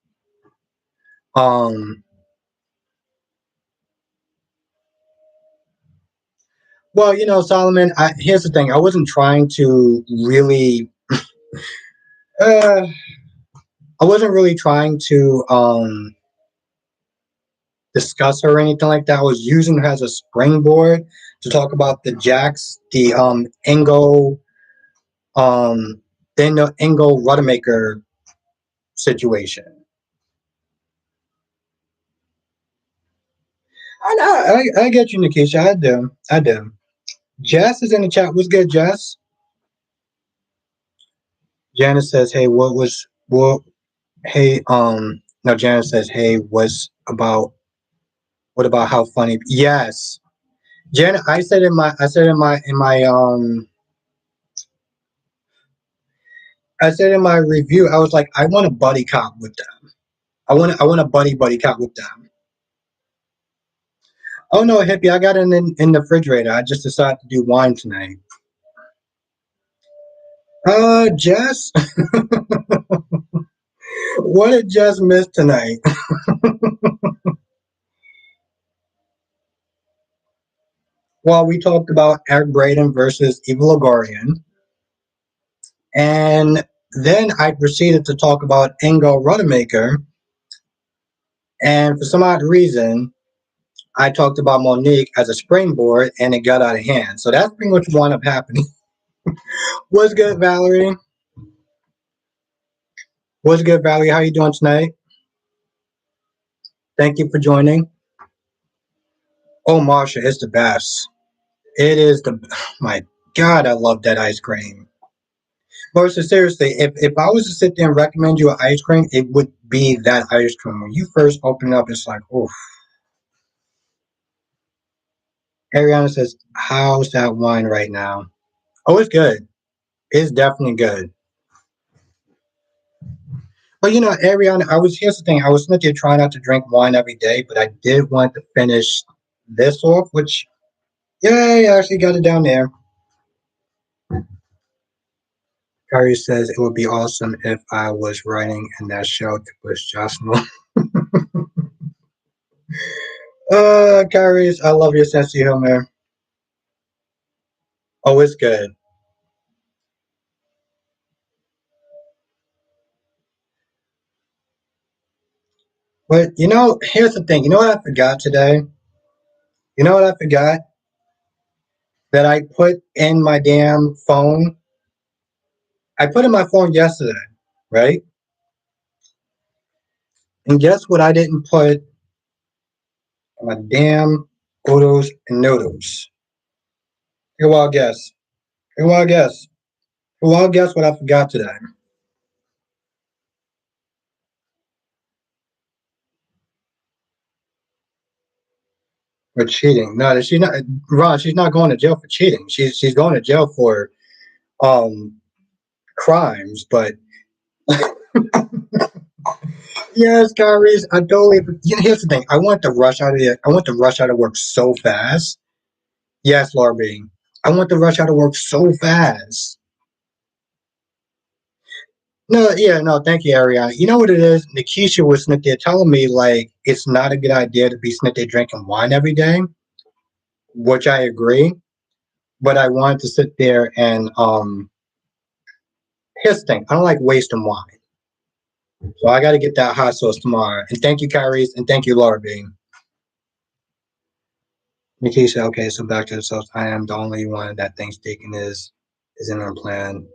Um, well, Solomon. Here's the thing. I wasn't trying to really. Uh, I wasn't really trying to discuss her or anything like that. I was using her as a springboard to talk about the Jacks, the Ingo, um, then the Ingo Rademacher situation. I get you, Nikisha. I do. I do. Jess is in the chat. What's good, Jess? Janice says, "Hey, what was what? Hey, no." Janice says, "Hey, what about how funny?" Yes, Janet. I said in my review, I was like, I want a buddy cop with them. I want a buddy cop with them. Oh no, hippie, I got it in the refrigerator. I just decided to do wine tonight. Jess, what did Jess miss tonight? Well, we talked about Eric Braeden versus Evil Logorian, and then I proceeded to talk about Ingo Rademacher, and for some odd reason, I talked about Monique as a springboard, and it got out of hand. So that's pretty much what wound up happening. What's good, Valerie? What's good, Valerie? How you doing tonight? Thank you for joining. Oh, Marsha, it's the best. It is the my God, I love that ice cream. But so seriously, if I was to sit there and recommend you an ice cream, it would be that ice cream. When you first open it up, it's like, oh. Ariana says, how's that wine right now? Oh, it's good. It's definitely good. But Ariana, here's the thing. I was literally trying not to drink wine every day, but I did want to finish this off, which yay, I actually got it down there. Carrie says it would be awesome if I was writing in that show to push Jocelyn. Carrie, I love your sense of humor. Oh, it's good. But here's the thing. You know what I forgot today? You know what I forgot? That I put in my damn phone. I put in my phone yesterday, right? And guess what I didn't put in my damn oodles and noodles? Take a wild guess. Take a wild guess. Take a wild guess what I forgot today. For cheating. No, she's not Ron, she's not going to jail for cheating. She's going to jail for um crimes, but yes, Kyrie, I totally here's the thing. I want to rush out of here. I want to rush out of work so fast. Yes, Laura B. I want to rush out of work so fast. No, yeah, no, thank you, Ariana. You know what it is? Nikisha was sitting there telling me like it's not a good idea to be sitting there drinking wine every day, which I agree. But I wanted to sit there and here's the thing, I don't like wasting wine. So I gotta get that hot sauce tomorrow. And thank you, Kyrie, and thank you, Laura B. Nikisha, okay, so back to the sauce. I am the only one that thinks Deacon is in our plan.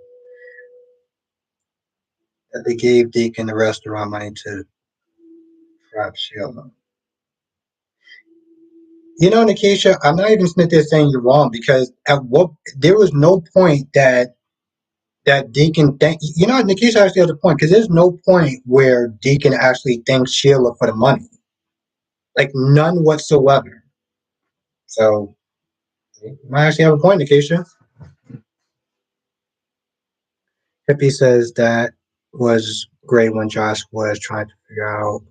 That they gave Deacon the restaurant money to trap Sheila. Nikisha, I'm not even sitting there saying you're wrong because at what there was no point that Deacon think Nikisha actually has a point because there's no point where Deacon actually thanks Sheila for the money. Like none whatsoever. So you might actually have a point, Nikisha. Hippie says that was great when Josh was trying to figure out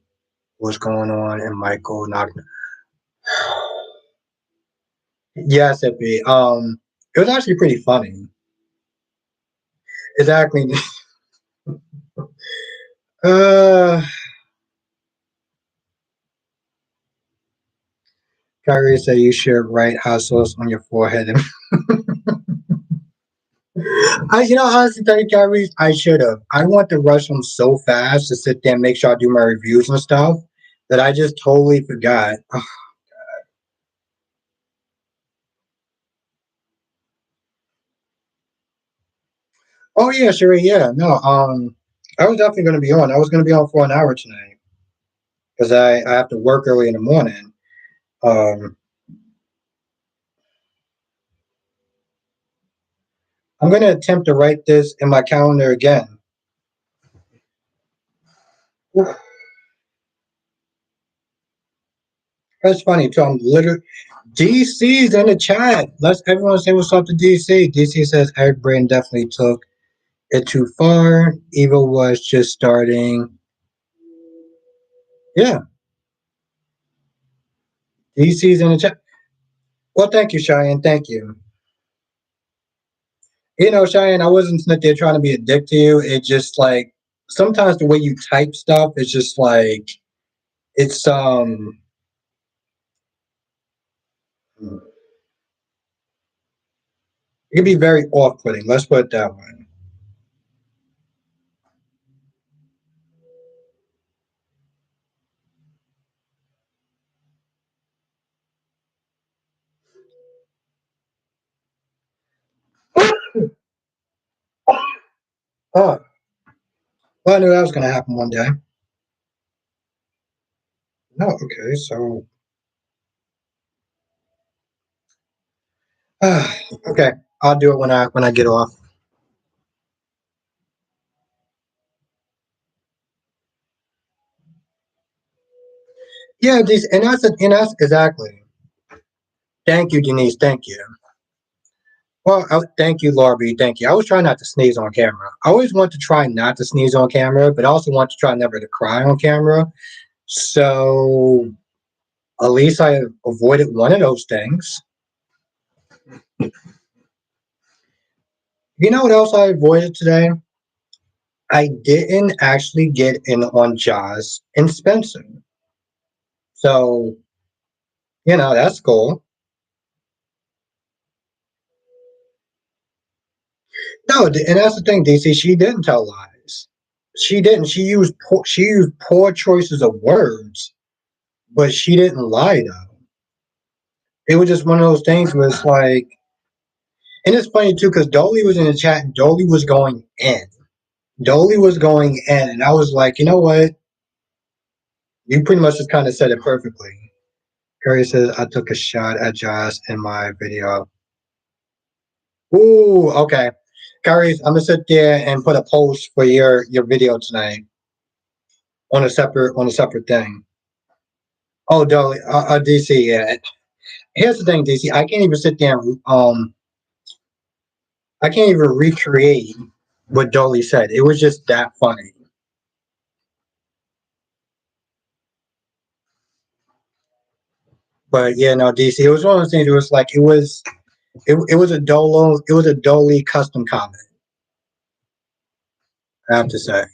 what's going on and Michael knocked. Yes, Hippie. It was actually pretty funny. Exactly. uh Kyrie said you should write hot sauce on your forehead. Honestly, tell you, Kyrie, I should have. I want to rush them so fast to sit there and make sure I do my reviews and stuff that I just totally forgot. Oh yeah, sure, yeah. No, I was definitely going to be on. I was going to be on for an hour tonight because I have to work early in the morning. Um, I'm going to attempt to write this in my calendar again. That's funny too. I'm literally DC's in the chat. Let's everyone say what's up to DC. DC says Eric Braeden definitely took it too far. Evil was just starting. Yeah, DC's in the chat. Well, thank you, Cheyenne. Thank you. Cheyenne, I wasn't sitting there trying to be a dick to you. It just like sometimes the way you type stuff is just like it's it can be very off-putting. Let's put it that way. Oh, well, I knew that was going to happen one day. No, okay, so okay, I'll do it when I get off. Yeah, these and that's exactly. Thank you, Denise. Thank you. Well, thank you, Laura B. Thank you. I was trying not to sneeze on camera. I always want to try not to sneeze on camera, but I also want to try never to cry on camera. So at least I avoided one of those things. You know what else I avoided today? I didn't actually get in on Jaws and Spencer. So, that's cool. No, and that's the thing, DC. She didn't tell lies. She didn't. She used poor choices of words, but she didn't lie though. It was just one of those things where it's like, and it's funny too because Dolly was in the chat and Dolly was going in. Dolly was going in, and I was like, you know what? You pretty much just kind of said it perfectly. Curry says I took a shot at Josh in my video. Ooh, okay. Curry, I'm gonna sit there and put a post for your video tonight on a separate thing. Oh, Dolly, DC. Yeah. Here's the thing, DC. I can't even sit there and I can't even recreate what Dolly said. It was just that funny. But yeah, no, DC. It was one of those things. It was like it was a Dolly custom comment. I have to say.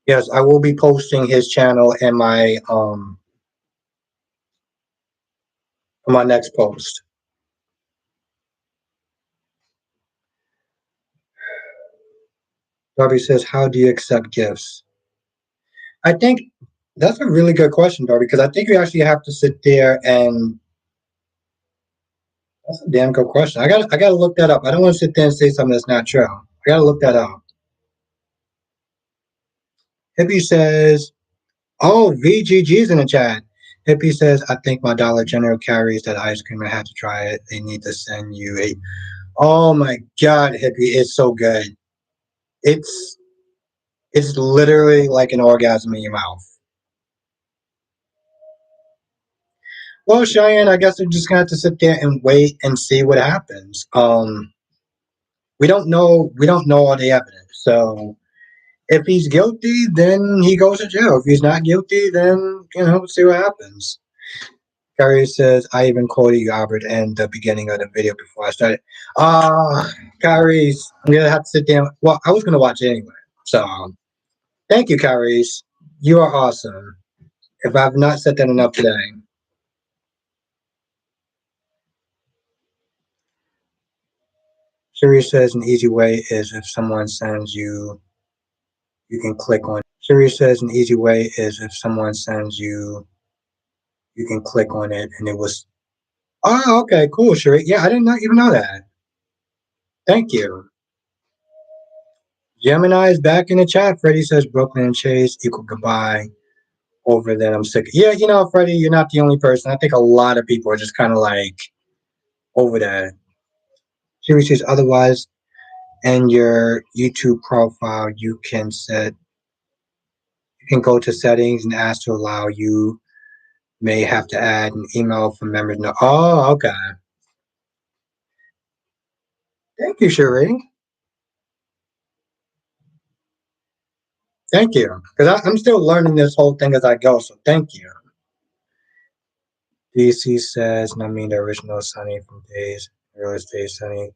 Yes, I will be posting his channel in my next post. Darby says, "How do you accept gifts?" I think that's a really good question, Darby, because I think you actually have to sit there and that's a damn good question. I gotta look that up. I don't want to sit there and say something that's not true. I gotta look that up. Hippie says, "Oh, VGG's in the chat." Hippie says, "I think my Dollar General carries that ice cream. I had to try it. They need to send you a." Oh my God, Hippie, it's so good. It's it's literally like an orgasm in your mouth. Well, Cheyenne, I guess we're just gonna have to sit there and wait and see what happens. We don't know all the evidence. So if he's guilty, then he goes to jail. If he's not guilty, then see what happens. Gary says, I even quoted you, Albert, in the beginning of the video before I started. Kyrie's, I'm gonna have to sit down. Well, I was gonna watch it anyway. So thank you, Kyrie's. You are awesome. If I've not said that enough today. Siri says an easy way is if someone sends you, you can click on. Siri says an easy way is if someone sends you, you can click on it, and it was. Oh, okay, cool, Siri. Yeah, I did not even know that. Thank you. Gemini is back in the chat. Freddie says Brooklyn and Chase equal goodbye. Over that, I'm sick. Yeah, Freddie, you're not the only person. I think a lot of people are just kind of like over that. Siri says otherwise, in your YouTube profile, you can go to settings and ask to allow. You may have to add an email for members. No, oh, okay. Thank you, Sheree. Thank you, because I'm still learning this whole thing as I go. So thank you. DC says, I mean the original Sunny from Days, real estate Sunny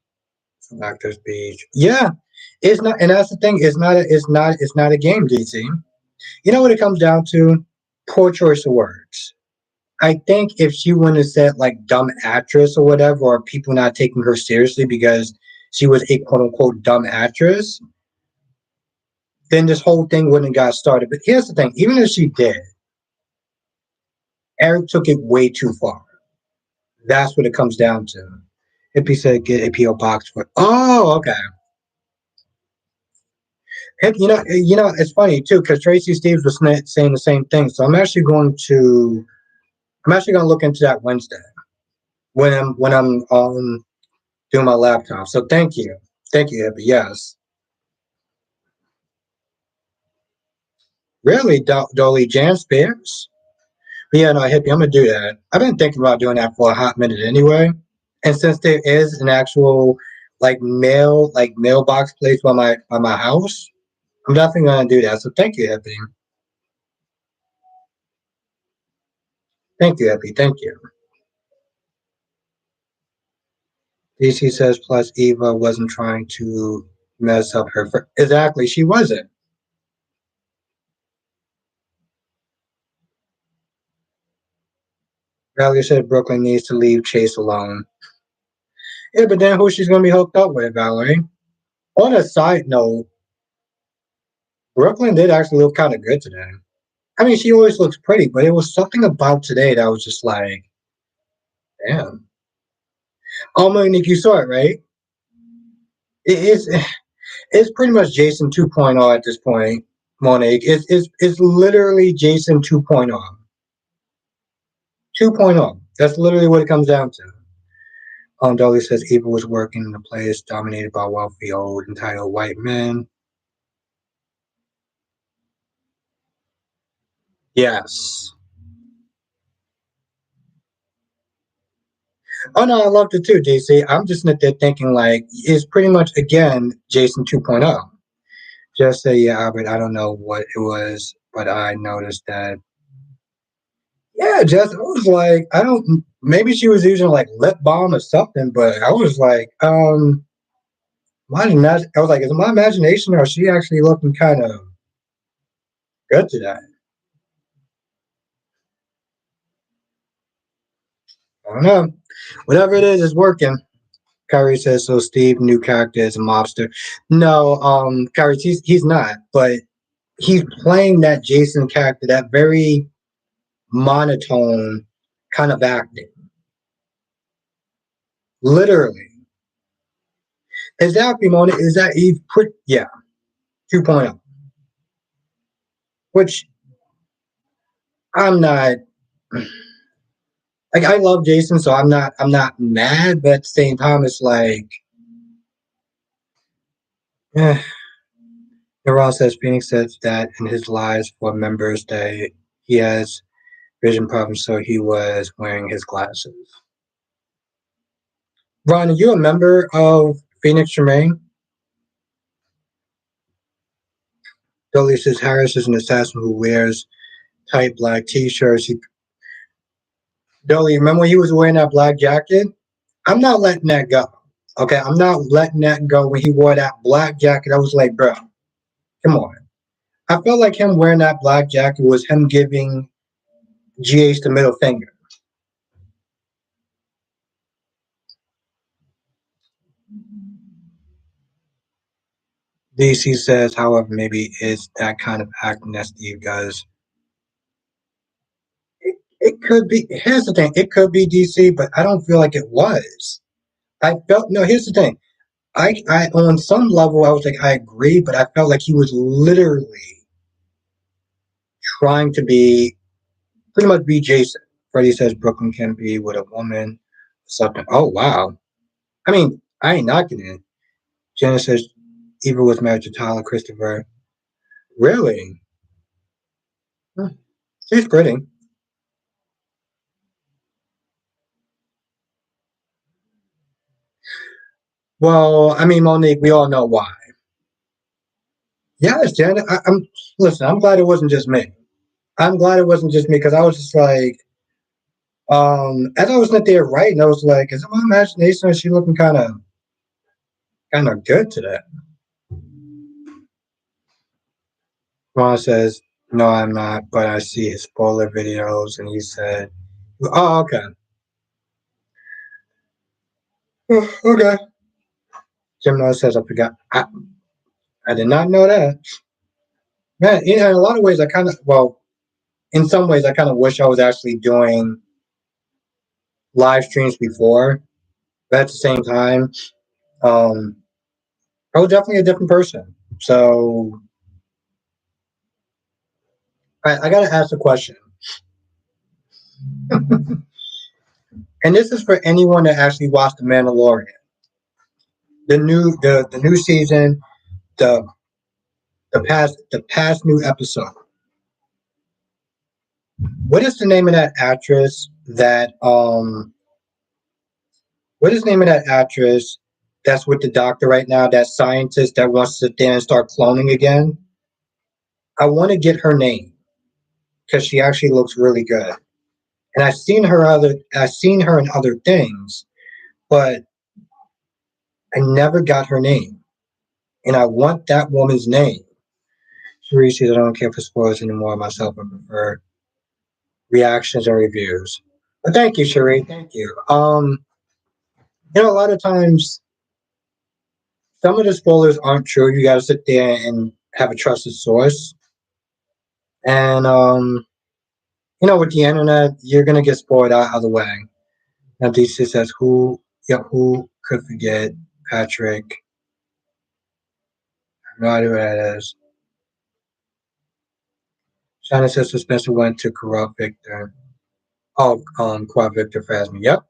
from Actors Beach. Yeah, it's not, and that's the thing. It's not a game, DC. You know what it comes down to? Poor choice of words. I think if she wouldn't have said like dumb actress or whatever, or people not taking her seriously because she was a quote unquote dumb actress, then this whole thing wouldn't have got started. But here's the thing: even if she did, Eric took it way too far. That's what it comes down to. Hippie said get a PO box for. Oh, okay. It's funny too because Tracy Steves was saying the same thing. So I'm actually going to look into that Wednesday when I'm doing my laptop. So thank you, Hippie. Yes, Really, Dolly Jan Spears? Yeah, no, hippie, I'm gonna do that. I've been thinking about doing that for a hot minute anyway. And since there is an actual mailbox place by my house, I'm definitely gonna do that. So thank you, hippie. Thank you, hippie. Thank you. DC says plus Eva wasn't trying to mess up her exactly, she wasn't. Valerie said Brooklyn needs to leave Chase alone. Yeah, but then who she's gonna be hooked up with, Valerie? On a side note, Brooklyn did actually look kind of good today. I mean, she always looks pretty, but it was something about today that was just like, damn. Oh, Monique, you saw it, right? It's it's pretty much Jason 2.0 at this point, Monique. It's literally Jason 2.0. 2.0. That's literally what it comes down to. Dolly says Eva was working in a place dominated by wealthy, old, entitled white men. Yes. Oh no, I loved it too, DC. I'm just not there thinking like it's pretty much again Jason 2.0. Just say yeah, Albert. I don't know what it was, but I noticed that. Yeah, just I was like, I don't. Maybe she was using like lip balm or something, but I was like, I was like, is it my imagination or is she actually looking kind of good today? I don't know. Whatever it is, it's working. Kyrie says so. Steve, new character is a mobster. No, Kyrie, he's not, but he's playing that Jason character, that very monotone kind of acting. Literally. Exactly, Mona. Is that he put yeah, 2.0. Which I'm not like I love Jason, so I'm not mad, but at the same time it's like eh. Iran says Phoenix says that in his lies for members that he has vision problems, so he was wearing his glasses. Ron, are you a member of Phoenix Tremaine? Dolly says Harris is an assassin who wears tight black t-shirts. Dolly, remember when he was wearing that black jacket? I'm not letting that go. Okay, I'm not letting that go. When he wore that black jacket, I was like, bro, come on. I felt like him wearing that black jacket was him giving GH the middle finger. DC says, however, maybe it's that kind of acting that Steve does. It could be. Here's the thing. It could be DC, but I don't feel like it was. I felt no. Here's the thing. I on some level I was like I agree, but I felt like he was literally trying to be pretty much be Jason. Freddie says Brooklyn can be with a woman. Something. Oh wow. I mean, I ain't knocking it. Jenna says Eva was married to Tyler Christopher. Really? Huh. She's pretty. Well, I mean, Monique, we all know why. Yes, Jenna. I'm listen. I'm glad it wasn't just me. I'm glad it wasn't just me because I was just like, as I was not there writing, I was like, is it my imagination? Or is she looking kind of good today? Ron says, no, I'm not, but I see his spoiler videos, and he said, oh, okay. Okay. Gemini says, I forgot. I did not know that. Man, in a lot of ways, in some ways, I kind of wish I was actually doing live streams before, but at the same time, um, I was definitely a different person. So I got to ask a question. And this is for anyone that actually watched The Mandalorian, the new season, the the past new episode. What is the name of that actress that what is the name of that actress that's with the doctor right now, that scientist that wants to sit there and start cloning again? I want to get her name because she actually looks really good. And I've seen her in other things, but I never got her name. And I want that woman's name. Cherie says I don't care for spoilers anymore myself. I prefer reactions and reviews. But thank you, Cherie. Thank you. A lot of times some of the spoilers aren't true. You got to sit there and have a trusted source. And with the internet, you're gonna get spoiled out of the way. Now, DC says, who could forget Patrick? I have no idea what that is. China says Spencer went to corrupt Victor. Oh, corrupt Victor Phasma. Yep.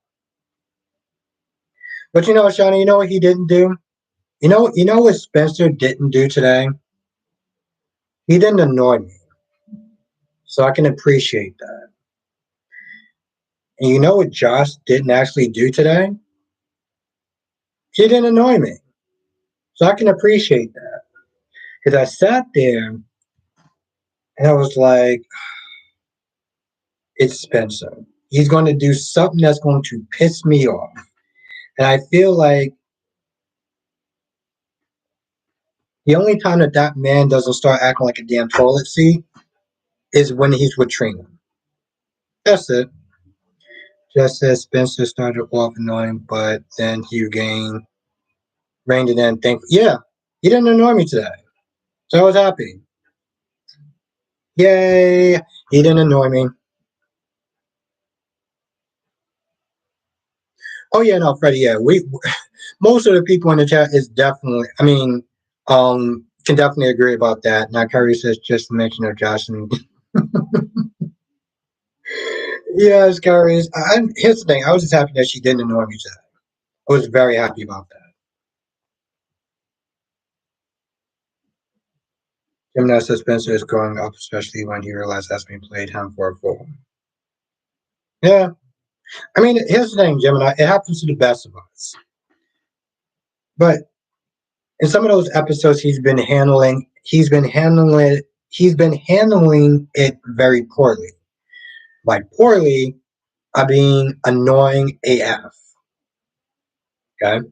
But Shauna, you know what he didn't do? You know what Spencer didn't do today? He didn't annoy me. So I can appreciate that. And you know what Josh didn't actually do today? He didn't annoy me. So I can appreciate that. Because I sat there and I was like, it's Spencer. He's going to do something that's going to piss me off. And I feel like the only time that man doesn't start acting like a damn toilet seat is when he's with Trina. That's it. Just as Spencer started off annoying, but then he reined it in. Yeah, he didn't annoy me today. So I was happy. Yay! He didn't annoy me. Oh yeah, no, Freddie. Yeah, we most of the people in the chat is definitely. I mean, can definitely agree about that. Now Curry says just to mention of Josh and yes, Curry. Here's the thing. I was just happy that she didn't annoy me today. I was very happy about that. Gemini says Spencer is growing up, especially when he realized Esme played him for a fool. Yeah, I mean, here's the thing, Gemini. It happens to the best of us. But in some of those episodes, he's been handling it very poorly. By poorly, I mean annoying AF. Okay.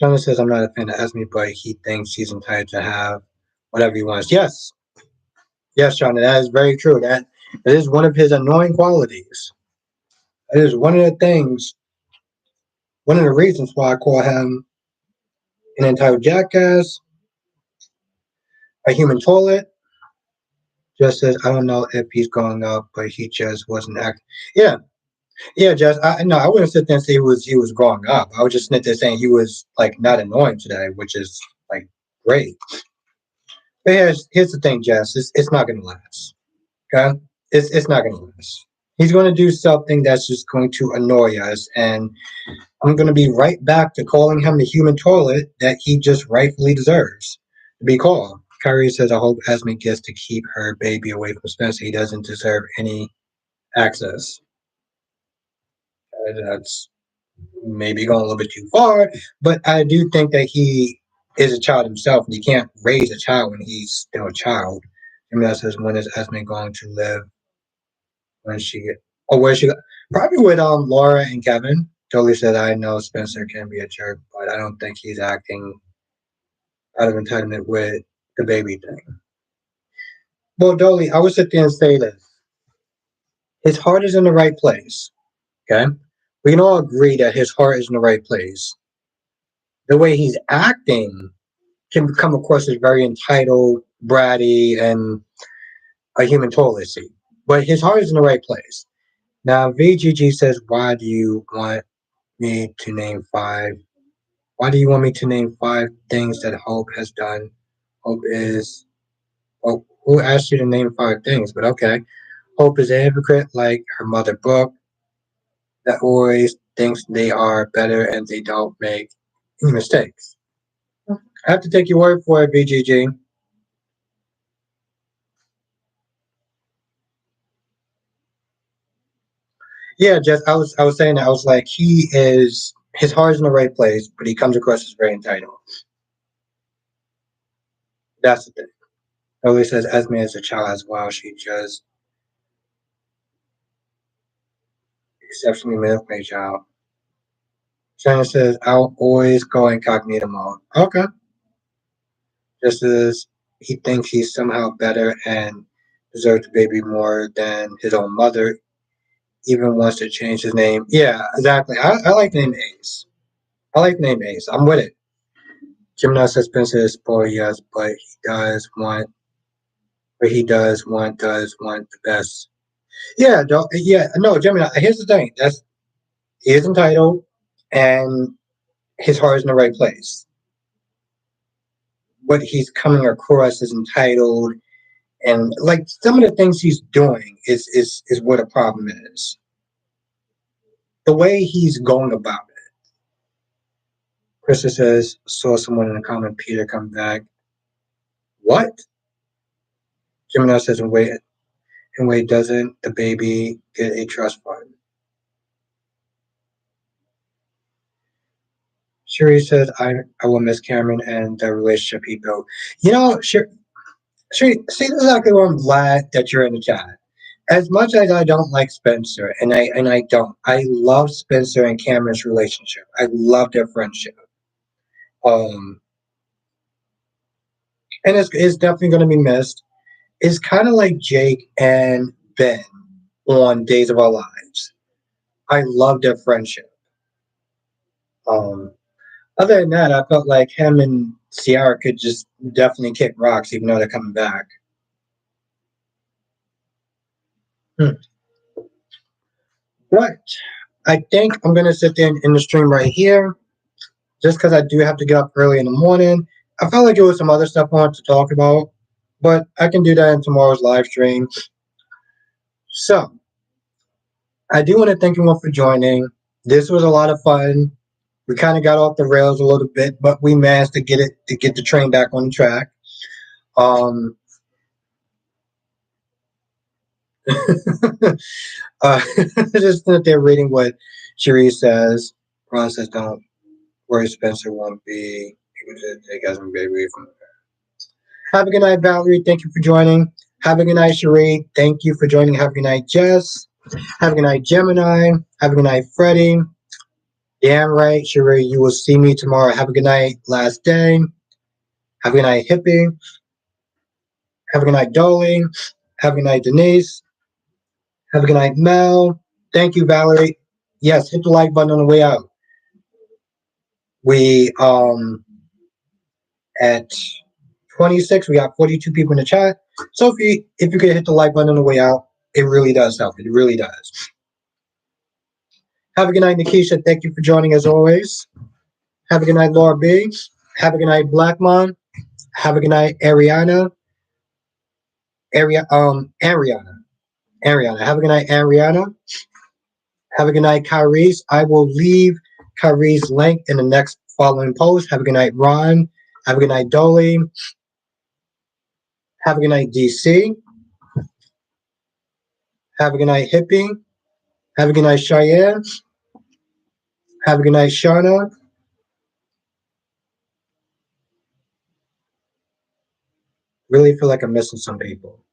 Shona says I'm not a fan of Esme, but he thinks she's entitled to have whatever he wants. Yes, yes, Shona, that is very true. That is one of his annoying qualities. It is one of the things, one of the reasons why I call him an entitled jackass, a human toilet. Just says I don't know if he's going up, but he just wasn't acting. Yeah, yeah, Jess. I wouldn't sit there and say he was growing up. I would just sit there saying he was like not annoying today, which is like great. But here's the thing, Jess. It's not gonna last. Okay, it's not gonna last. He's going to do something that's just going to annoy us, and I'm going to be right back to calling him the human toilet that he just rightfully deserves to be called. Kyrie says, I hope Esme gets to keep her baby away from Spencer. He doesn't deserve any access. That's maybe going a little bit too far, but I do think that he is a child himself, and you can't raise a child when he's still a child. I mean, that says, when is Esme going to live when she get, or where she, probably with Laura and Kevin. Totally said, I know Spencer can be a jerk, but I don't think he's acting out of entitlement with the baby thing. Well, Dolly, I would sit there and say this. His heart is in the right place. Okay? We can all agree that his heart is in the right place. The way he's acting can come across as very entitled, bratty, and a human toilet seat. But his heart is in the right place. Now, VGG says, why do you want me to name five? Why do you want me to name five things that Hope has done? Hope is. Oh, who asked you to name five things? But okay. Hope is a hypocrite like her mother Brooke that always thinks they are better and they don't make any mistakes. I have to take your word for it, BGG. Yeah, just I was saying that I was like he is his heart's in the right place, but he comes across as very entitled. That's the thing. Always says Esme as a child as well. She just exceptionally manipulated child. Shannon says I'll always go incognito mode. Okay. Just as he thinks he's somehow better and deserves the baby more than his own mother, even wants to change his name. Yeah, exactly. I like the name Ace. I like the name Ace. I'm with it. Gemini says Spencer is spoiled, yes, but he does want the best. Yeah, yeah, no, Gemini. Here's the thing. He is entitled, and his heart is in the right place. What he's coming across is entitled, and like some of the things he's doing is what a problem is. The way he's going about it. Krista says, saw someone in the comment, Peter come back. What? Gemini says, and wait, doesn't the baby get a trust fund? Sherry says, I will miss Cameron and the relationship he built. Sherry, see, this is exactly why I'm glad that you're in the chat. As much as I don't like Spencer, and I don't, I love Spencer and Cameron's relationship. I love their friendship. Um, and it's definitely going to be missed. It's kind of like Jake and Ben on Days of Our Lives. I love their friendship. Um, Other than that, I felt like him and Ciara could just definitely kick rocks, even though they're coming back. Hmm. But I think I'm gonna sit there in the stream right here, just because I do have to get up early in the morning. I felt like there was some other stuff I wanted to talk about, but I can do that in tomorrow's live stream. So I do want to thank you all for joining. This was a lot of fun. We kind of got off the rails a little bit, but we managed to get the train back on the track. Um, just that they're reading what Cherie says. Ron says, "Don't worry, Spencer won't be able to take us away from." Have a good night, Valerie. Thank you for joining. Have a good night, Cherie. Thank you for joining. Have a good night, Jess. Have a good night, Gemini. Have a good night, Freddie. Damn right, Cherie. You will see me tomorrow. Have a good night, last day. Have a good night, Hippie. Have a good night, Dolly. Have a good night, Denise. Have a good night, Mel. Thank you, Valerie. Yes, hit the like button on the way out. We at 26, we got 42 people in the chat. So if you could hit the like button on the way out, it really does help. It really does. Have a good night, Nikisha. Thank you for joining as always. Have a good night, Laura B. Have a good night, Blackmon. Have a good night, Ariana. Ariana. Ariana. Have a good night, Ariana. Have a good night, Kyrie's. I will leave Kyrie's link in the next following post. Have a good night, Ron. Have a good night, Dolly. Have a good night, DC. Have a good night, Hippie. Have a good night, Cheyenne. Have a good night, Shauna. Really feel like I'm missing some people.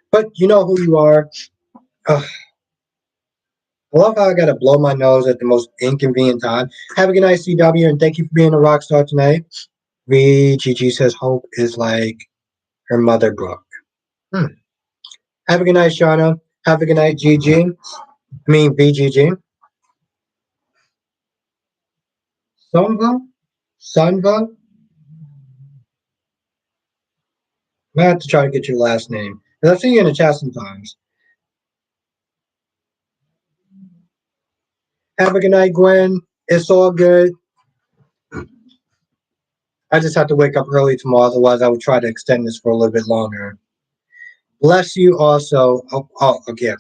But you know who you are. Ugh. I love how I got to blow my nose at the most inconvenient time. Have a good night, CW, and thank you for being a rock star tonight. VGG says Hope is like her mother, Brooke. Hmm. Have a good night, Shauna. Have a good night, GG. I mean, VGG. Sunva? Sunva? I might have to try to get your last name. Because I've seen you in the chat sometimes. Have a good night, Gwen. It's all good. I just have to wake up early tomorrow, otherwise I would try to extend this for a little bit longer. Bless you also. Okay.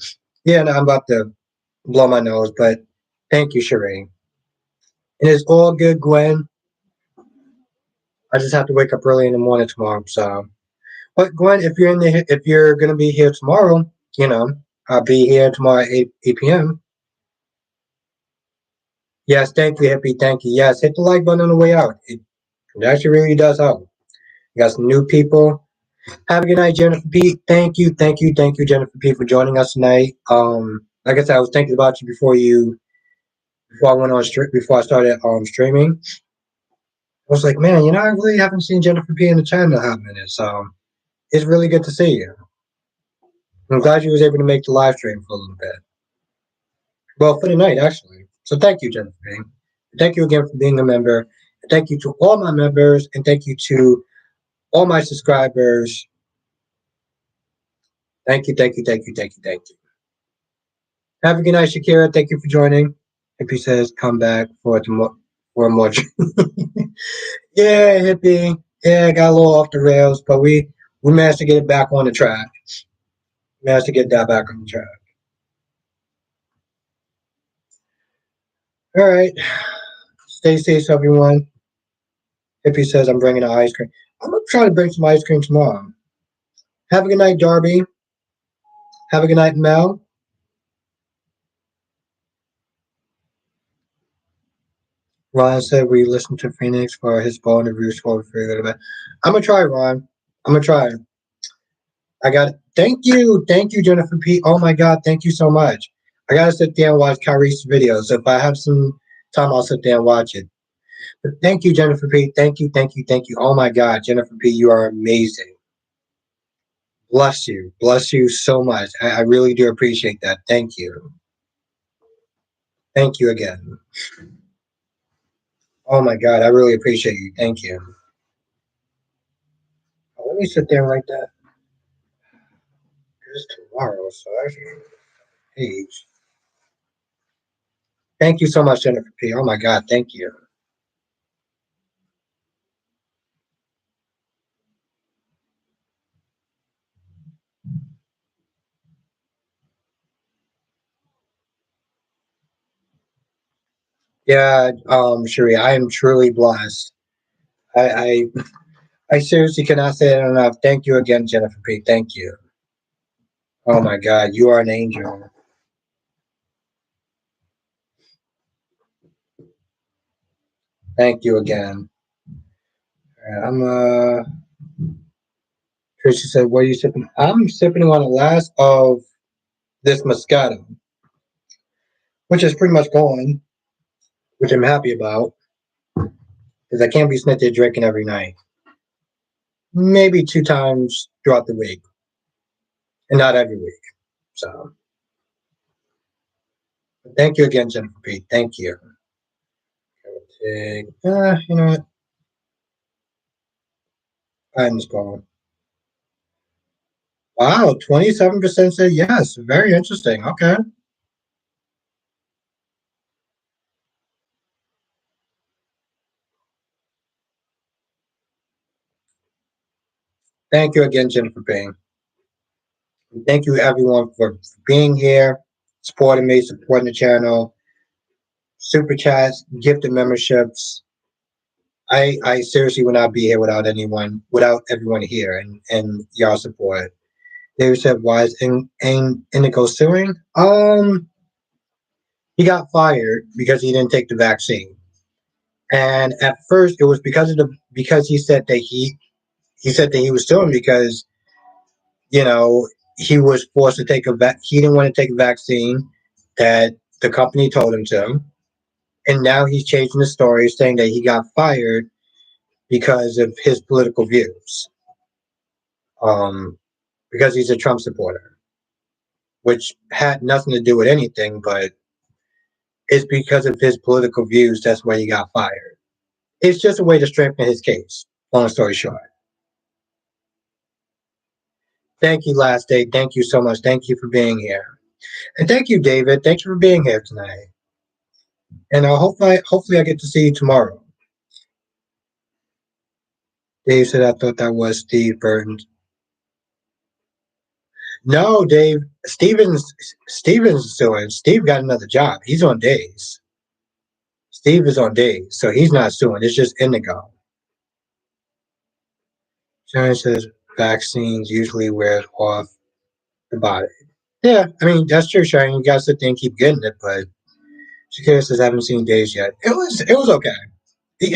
Yeah, no, I'm about to blow my nose, but thank you, Sheree. It is all good, Gwen. I just have to wake up early in the morning tomorrow. So, but Gwen, if you're gonna be here tomorrow, I'll be here tomorrow at 8 p.m. Yes, thank you, Hippie. Thank you. Yes, hit the like button on the way out. It actually really does help. We got some new people. Have a good night, Jennifer P. Thank you, Jennifer P. for joining us tonight. Like I said, I was thinking about you before I went on before I started streaming. I was like, man, I really haven't seen Jennifer P in the chat in a hot minute, so it's really good to see you. I'm glad you was able to make the live stream for a little bit. Well, for the night, actually. So thank you, Jennifer P. Thank you again for being a member. Thank you to all my members, and thank you to all my subscribers. Thank you. Have a good night, Shakira. Thank you for joining. Hippie says, come back for more. Yeah, Hippie. Yeah, got a little off the rails, but we managed to get it back on the track. Managed to get that back on the track. All right. Stay safe, everyone. Hippie says, I'm bringing the ice cream. I'm going to try to bring some ice cream tomorrow. Have a good night, Darby. Have a good night, Mel. Ron said we listened to Phoenix for his phone reviews for we figured about. I'm gonna try, Ron. I'm gonna try. I got it. Thank you, Jennifer P. Oh my God, thank you so much. I gotta sit there and watch Kyrie's videos. So if I have some time, I'll sit there and watch it. But thank you, Jennifer P. Thank you. Oh my God, Jennifer P. You are amazing. Bless you so much. I really do appreciate that. Thank you. Thank you again. Oh my God, I really appreciate you. Thank you. Let me sit there and write that. It's tomorrow, so actually, page. Thank you so much, Jennifer P. Oh my God, thank you. Yeah, Sheree, I am truly blessed. I, I, I seriously cannot say it enough. Thank you again, Jennifer P. Thank you. Oh my God, you are an angel. Thank you again. I'm Tricia said, "What are you sipping?" I'm sipping on the last of this Moscato, which is pretty much gone, which I'm happy about because I can't be sitting there drinking every night. Maybe two times throughout the week, and not every week. So, thank you again, Jennifer P. Thank you. You know what? I'm just going. Wow, 27% said yes. Very interesting. Okay. Thank you again, Jennifer P. Thank you, everyone, for being here, supporting me, supporting the channel, super chats, gifted memberships. I seriously would not be here without everyone here and y'all support. They said, why is Indigo suing? He got fired because he didn't take the vaccine. And at first it was because he said that he was suing because, you know, he was forced to he didn't want to take a vaccine that the company told him to. And now he's changing the story saying that he got fired because of his political views. Because he's a Trump supporter, which had nothing to do with anything, but it's because of his political views that's why he got fired. It's just a way to strengthen his case. Long story short. Thank you, Last Day. Thank you so much. Thank you for being here. And thank you, David. Thank you for being here tonight. And hopefully I get to see you tomorrow. Dave said I thought that was Steve Burton. No, Dave. Steven's suing. Steve got another job. He's on days. Steve is on days, so he's not suing. It's just Indigo. Sharon says vaccines usually wear off the body. Yeah, I mean that's true, Sharon. You gotta sit there and keep getting it, but Shakira says I haven't seen Days yet. It was okay.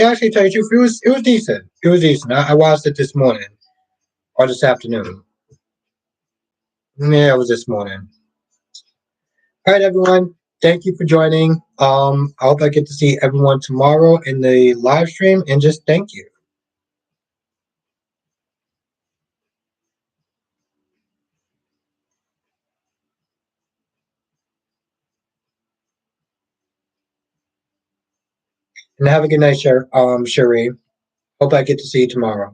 Actually, tell you the truth, it was decent. It was decent. I watched it this morning or this afternoon. Yeah, it was this morning. All right, everyone. Thank you for joining. I hope I get to see everyone tomorrow in the live stream, and just thank you. And have a good night, Cherie. Hope I get to see you tomorrow.